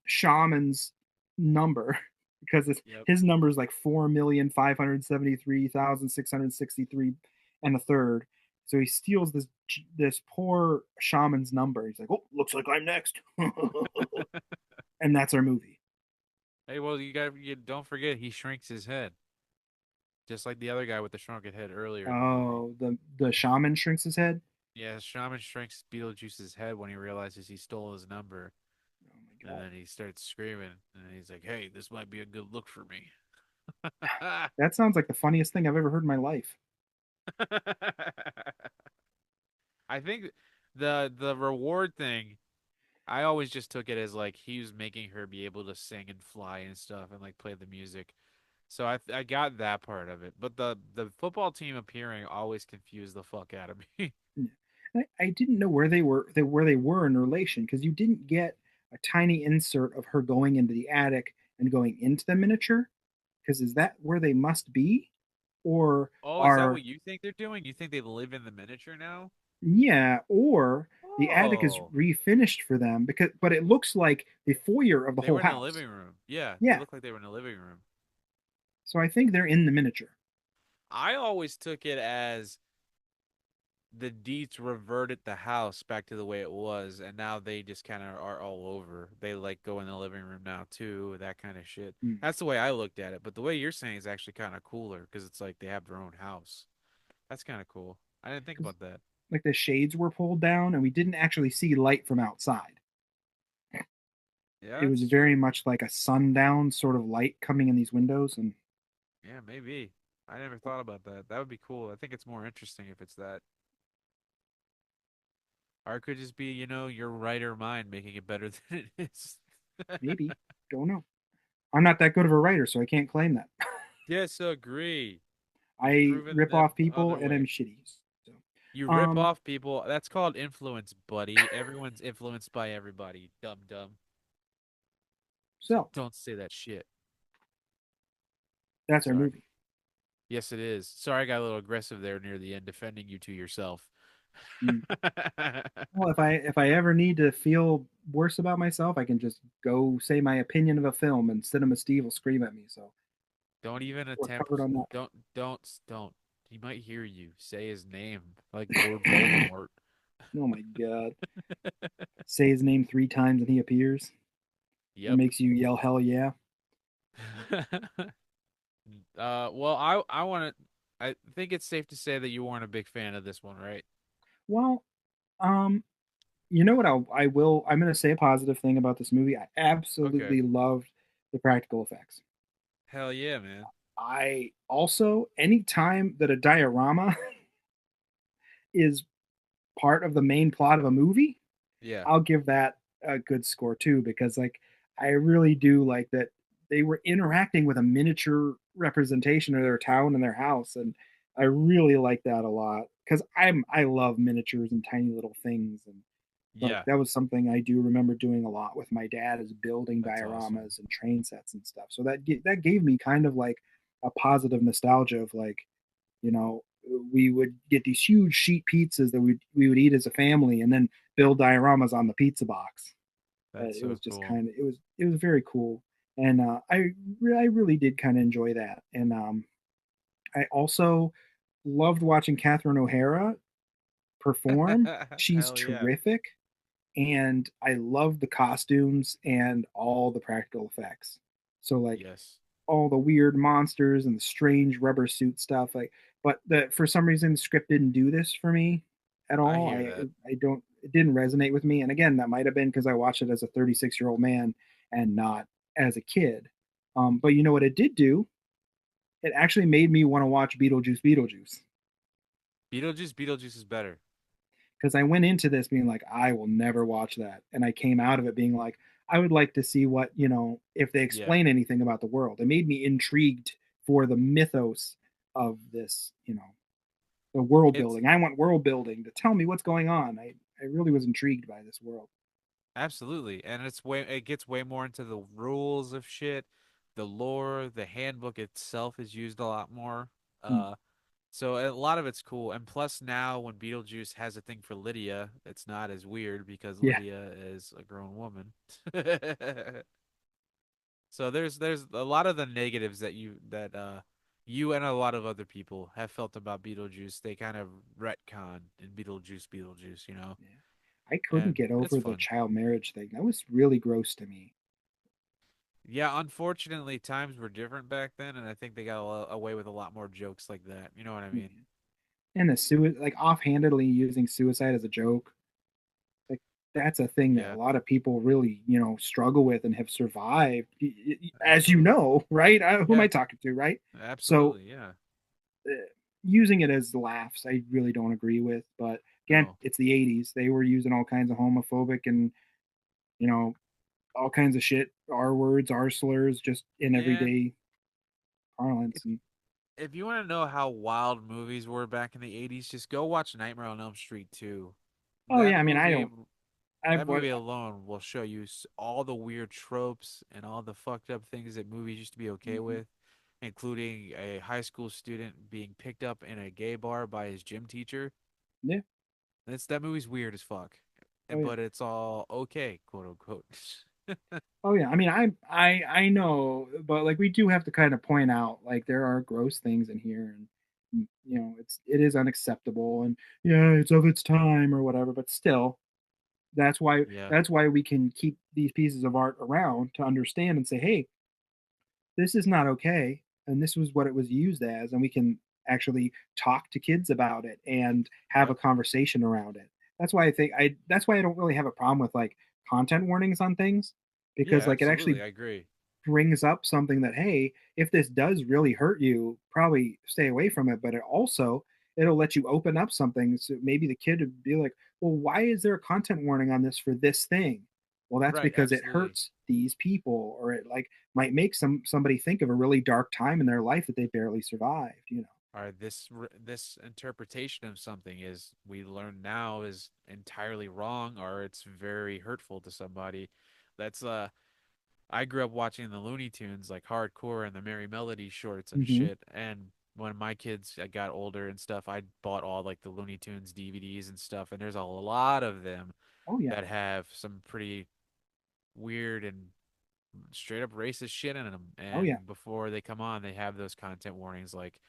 shaman's number because Yep. his number is like 4,573,663 and a third. So he steals this poor shaman's number. He's like, "Oh, looks like I'm next," and that's our movie. Hey, well, you don't forget he shrinks his head, just like the other guy with the shrunken head earlier in the movie. Oh, the shaman shrinks his head. Yeah, Shaman shrinks Beetlejuice's head when he realizes he stole his number, Oh my and god, then he starts screaming, and he's like, "Hey, this might be a good look for me." that sounds like the funniest thing I've ever heard in my life. I think the reward thing, I always just took it as like he was making her be able to sing and fly and stuff and like play the music. So I got that part of it, but the football team appearing always confused the fuck out of me. I didn't know where they were in relation because you didn't get a tiny insert of her going into the attic and going into the miniature. Because is that where they must be, or Oh, is that are what you think they're doing? You think they live in the miniature now? yeah, or the attic is Oh, refinished for them because but it looks like the foyer of the they were whole in the house. living room. Yeah, they Yeah, look like they were in the living room. so I think they're in the miniature. I always took it as the Deets reverted the house back to the way it was, and now they just kind of are all over. They like go in the living room now too, that kind of shit. Hmm. That's the way I looked at it. But the way you're saying is actually kind of cooler because it's like they have their own house. That's kind of cool. I didn't think 'Cause, about that. like the shades were pulled down and we didn't actually see light from outside. Yeah, It was that's very true. much like a sundown sort of light coming in these windows, and Yeah, maybe. I never thought about that. That would be cool. I think it's more interesting if it's that. Or it could just be, your writer mind making it better than it is. maybe don't know. I'm not that good of a writer, so I can't claim that. Disagree. You've I proven rip the off people other and I'm way. shitty. So, You rip um, off people. That's called influence, buddy. Everyone's influenced by everybody. Dumb dumb. So so don't say that shit. that's our Sorry. movie. Yes, it is. Sorry, I got a little aggressive there near the end, defending you to yourself. Mm. Well, if I ever need to feel worse about myself, I can just go say my opinion of a film, and Cinema Steve will scream at me. So Don't even we're covered attempt. on that. Don't. He might hear you. Say his name like Lord Voldemort. Oh my god! Say his name 3 times and he appears and Yep. makes you yell hell yeah. Well, I want to. I think it's safe to say that you weren't a big fan of this one, right? Well, um, you know what? I will. I'm going to say a positive thing about this movie. I Okay. absolutely loved the practical effects. Hell yeah, man. I also, anytime that a diorama is part of the main plot of a movie, Yeah. I'll give that a good score too, because like I really do like that they were interacting with a miniature representation of their town and their house, and I really like that a lot because I love miniatures and tiny little things, and like Yeah. that was something I do remember doing a lot with my dad is building That's awesome. dioramas and train sets and stuff. So that gave me kind of like a positive nostalgia of like, you know, we would get these huge sheet pizzas that we would eat as a family, and then build dioramas on the pizza box. That's It so was just cool. kind of it was very cool. and I really did kind of enjoy that. And I also loved watching Catherine O'Hara perform. She's Hell yeah. terrific, and I love the costumes and all the practical effects. So like Yes. all the weird monsters and the strange rubber suit stuff. Like, but for some reason, the script didn't do this for me at I all. hear that. I don't it didn't resonate with me. And again, that might have been because I watched it as a 36-year-old man and not as a kid. But you know what it did do? It actually made me want to watch Beetlejuice Beetlejuice is better. because I went into this being like, I will never watch that, and I came out of it being like, I would like to see what if they Yeah. explain anything about the world. It made me intrigued for the mythos of this, the world It's building. I want world building to tell me what's going on. I really was intrigued by this world. absolutely. And it gets way more into the rules of shit. The lore, the handbook itself is used a lot more. Hmm. So a lot of it's cool. And plus now when Beetlejuice has a thing for Lydia, it's not as weird because Yeah, Lydia is a grown woman. So there's a lot of the negatives that you and a lot of other people have felt about Beetlejuice. They kind of retcon in Beetlejuice, yeah. I couldn't and get it's over the fun. child marriage thing. That was really gross to me. Yeah, unfortunately, times were different back then, and I think they got away with a lot more jokes like that. You know what I Yeah. mean? And the like offhandedly using suicide as a joke. Like that's a thing that a Yeah, lot of people really, struggle with and have survived, as absolutely. right? Who am I Yeah, talking to, right? So absolutely. Yeah. uh, using it as laughs, I really don't agree with. But again, No. it's the '80s; they were using all kinds of homophobic and you know all kinds of shit, R words, R slurs, just in And everyday if parlance. And if you want to know how wild movies were back in the 80s, just go watch Nightmare on Elm Street 2. oh yeah, That I mean, I movie don't. I've that movie alone will show you all the weird tropes and all the fucked up things that movies used to be okay mhm. with, including a high school student being picked up in a gay bar by his gym teacher. Yeah, That movie's weird as fuck, oh yeah. but it's all okay, quote unquote. Oh yeah, I mean, I know, but like we do have to kind of point out like there are gross things in here, and it is unacceptable, and yeah, it's of its time or whatever. But still, Yeah, that's why we can keep these pieces of art around to understand and say, hey, this is not okay, and this was what it was used as, and we can actually talk to kids about it and have a yep, conversation around it. That's why I don't really have a problem with like content warnings on things, yeah, because like it actually absolutely, I agree. brings up something that, hey, if this does really hurt you, probably stay away from it. But it'll let you open up something, so maybe the kid would be like, well, why is there a content warning on this for this thing? Well, that's Right, because it absolutely. hurts these people, or it like might make somebody think of a really dark time in their life that they barely survived. Or this interpretation of something is we learn now is entirely wrong, or it's very hurtful to somebody. That's I grew up watching the Looney Tunes like hardcore and the Merry Melody shorts and Hmm. shit. And when my kids got older and stuff, I bought all like the Looney Tunes DVDs and stuff. And there's a lot of them Oh yeah, that have some pretty weird and straight up racist shit in them. oh yeah. And before they come on, they have those content warnings like.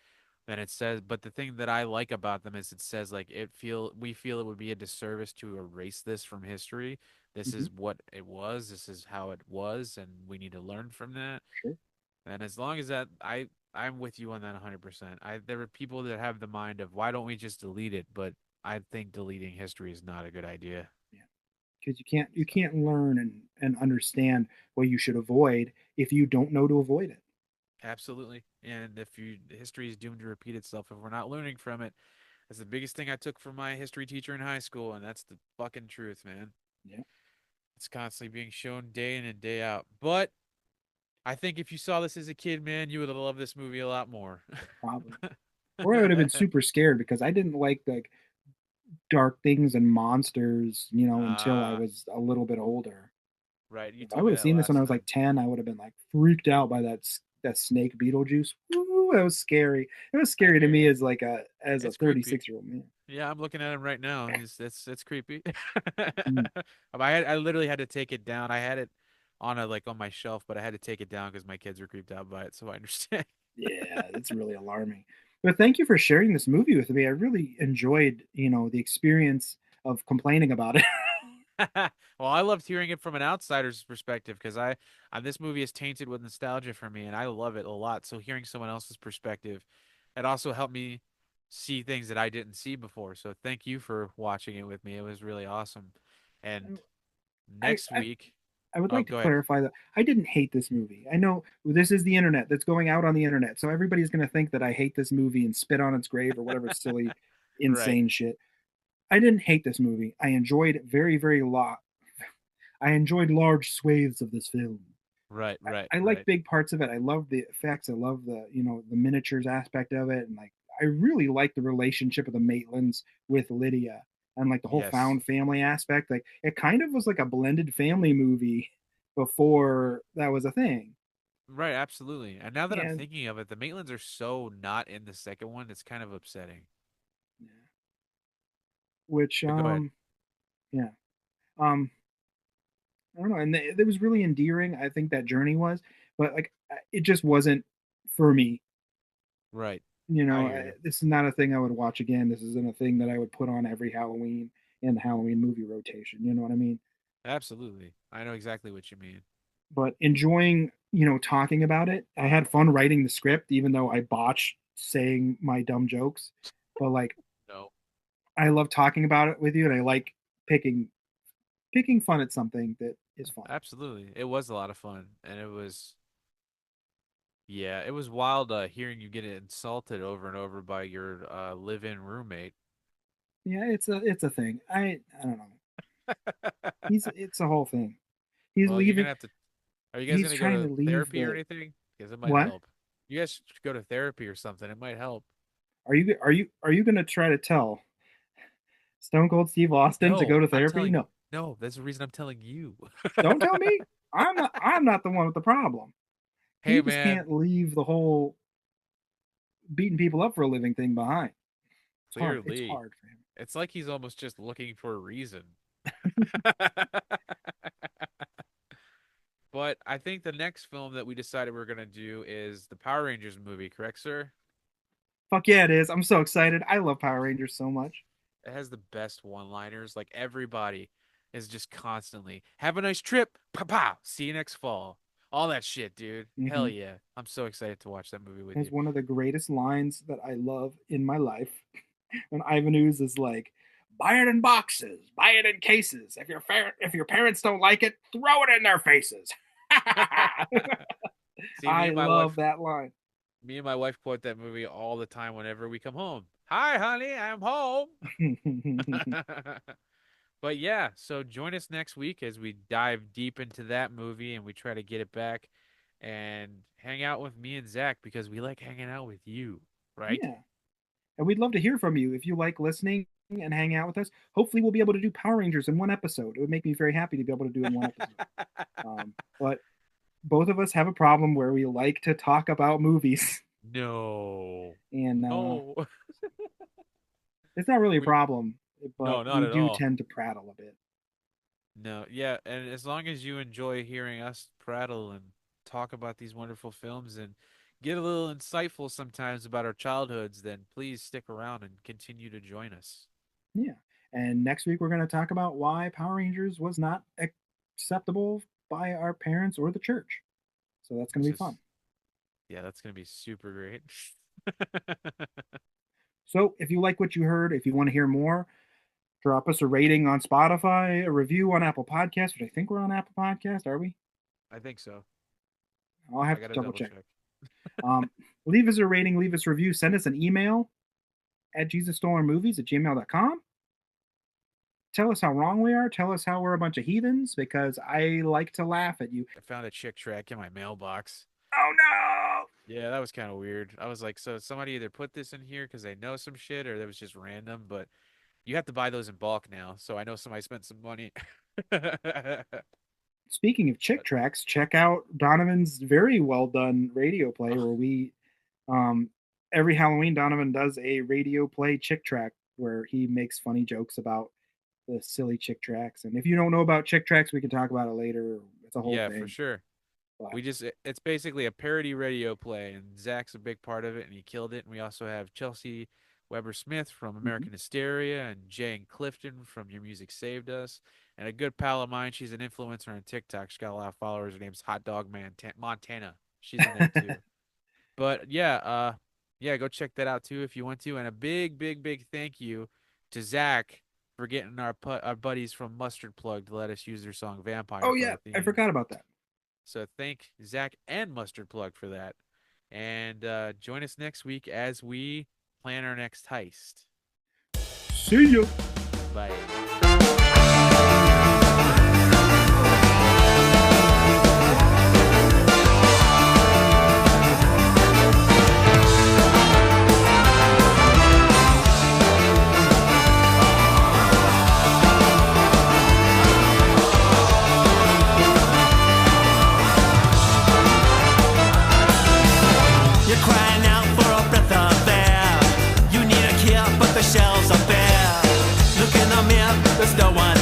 Then it says, but the thing that I like about them is it says like we feel it would be a disservice to erase this from history. This Hmm. is what it was. This is how it was, and we need to learn from that. Sure. And as long as that, I'm with you on that 100%. There are people that have the mind of why don't we just delete it? But I think deleting history is not a good idea. Yeah, because you So can't learn and understand what you should avoid if you don't know to avoid it. absolutely. And if history is doomed to repeat itself if we're not learning from it, that's the biggest thing I took from my history teacher in high school, and that's the fucking truth, man. Yeah, It's constantly being shown day in and day out. But I think if you saw this as a kid, man, you would have loved this movie a lot more. probably. Or I would have been super scared because I didn't like dark things and monsters, until I Ah, was a little bit older. right. You If I told me would have that seen this when I last was like time. 10, I would have been like freaked out by that snake Beetlejuice. Ooh, that was scary. It was I scary to hear me you. as like a It's creepy. 36-year-old man. Yeah, I'm looking at him right now. It's creepy. Mm. I literally had to take it down. I had it. on a like on my shelf, but I had to take it down because my kids were creeped out by it. So I understand. Yeah, it's really alarming. But thank you for sharing this movie with me. I really enjoyed, the experience of complaining about it. Well, I loved hearing it from an outsider's perspective because this movie is tainted with nostalgia for me, and I love it a lot. So hearing someone else's perspective, it also helped me see things that I didn't see before. So thank you for watching it with me. It was really awesome. And I, next I week, I would oh, like to go ahead. clarify that I didn't hate this movie. I know this is the internet that's going out on the internet, so everybody's going to think that I hate this movie and spit on its grave or whatever silly, Right, insane shit. I didn't hate this movie. I enjoyed it very, very lot. I enjoyed large swathes of this film. right, right, I like right. big parts of it. I love the effects. I love the miniatures aspect of it, and like I really like the relationship of the Maitlands with Lydia, and like the whole Yes, found family aspect. Like it kind of was like a blended family movie before that was a thing. right, absolutely. And now that I'm And thinking of it, the Maitlands are so not in the second one. It's kind of upsetting. which But go ahead. yeah, um I don't know, and it was really endearing. I think that journey was, but like it just wasn't for me. Right. I hear you. This is not a thing I would watch again. This isn't a thing that I would put on every Halloween in the Halloween movie rotation. You know what I mean? Absolutely. I know exactly what you mean. But enjoying, talking about it. I had fun writing the script, even though I botched saying my dumb jokes. But like, No. I love talking about it with you, and I like picking picking fun at something that is fun. Absolutely. It was a lot of fun. And it was, yeah, it was wild hearing you get insulted over and over by your live-in roommate. Yeah, it's a thing. I don't know. It's a whole thing. He's Well, you're leaving. gonna have to, are you guys He's gonna go trying to to leave therapy or the anything? Because it might what? help. You guys should go to therapy or something. It might help. Are you going to try to tell Stone Cold Steve Austin to go No, to I'm therapy? telling, No, no, that's the reason I'm telling you. don't tell me. I'm not the one with the problem. Hey, He just man, can't leave the whole beating people up for a living thing behind. It's hard. It's clearly, hard for him. it's like he's almost just looking for a reason. But I think the next film that we decided we're gonna do is the Power Rangers movie, correct, sir? Fuck yeah, it is. I'm so excited. I love Power Rangers so much. It has the best one-liners. Like everybody is just constantly, have a nice trip. Pow pow. See you next fall. All that shit, dude. Hell Mm-hmm. yeah. I'm so excited to watch that movie with Has you. one of the greatest lines that I love in my life. When Ivan Ooze is like, "Buy it in boxes, buy it in cases. If your parents don't like it, throw it in their faces." See, I love that line. me and my wife quote that movie all the time whenever we come home. Hi, honey, I'm home. But yeah, so join us next week as we dive deep into that movie and we try to get it back and hang out with me and Zach because we like hanging out with you, right? Yeah. And we'd love to hear from you if you like listening and hang out with us. Hopefully, we'll be able to do Power Rangers in one episode. It would make me very happy to be able to do it in one episode. But both of us have a problem where we like to talk about movies, No. and No. it's not really a We problem, but no, not we at do all. tend to prattle a bit. No. Yeah, and as long as you enjoy hearing us prattle and talk about these wonderful films and get a little insightful sometimes about our childhoods, then please stick around and continue to join us. Yeah. And next week, we're going to talk about why Power Rangers was not acceptable by our parents or the church. So that's going to Which be fun. is yeah, that's gonna be super great. So if you like what you heard, if you want to hear more, drop us a rating on Spotify, a review on Apple Podcasts, which I think we're on Apple Podcast. Are we? I think so. I'll I have to gotta double double check. check. Um, leave us a rating, leave us a review, send us an email at JesusStolenMovies@gmail.com. Tell us how wrong we are. Tell us how we're a bunch of heathens because I like to laugh at you. I found a chick track in my mailbox. Oh no! Yeah, that was kind of weird. I was like, so somebody either put this in here because they know some shit or that was just random, but you have to buy those in bulk now, so I know somebody spent some money. Speaking of chick But tracks, check out Donovan's very well done radio play oh, where um, every Halloween, Donovan does a radio play chick track where he makes funny jokes about the silly chick tracks. And if you don't know about chick tracks, we can talk about it later It's a whole Yeah, for thing. sure. But It's basically a parody radio play, and Zach's a big part of it, and he killed it. And we also have Chelsea Weber Smith from mhm. American Hysteria, and Jane Clifton from Your Music Saved Us, and a good pal of mine. She's an influencer on TikTok. She's got a lot of followers. Her name's Hot Dog Man Montana. She's in there too. But yeah, go check that out too if you want to. And a big, big, big thank you to Zach for getting our buddies from Mustard Plug to let us use their song Oh Vampire for yeah, our I theme. forgot about that. So thank Zach and Mustard Plug for that. And join us next week as we plan our next heist. See ya. Bye. You're crying out for a breath of air. You need a cure, but the shelves are bare. Look in the mirror, there's no one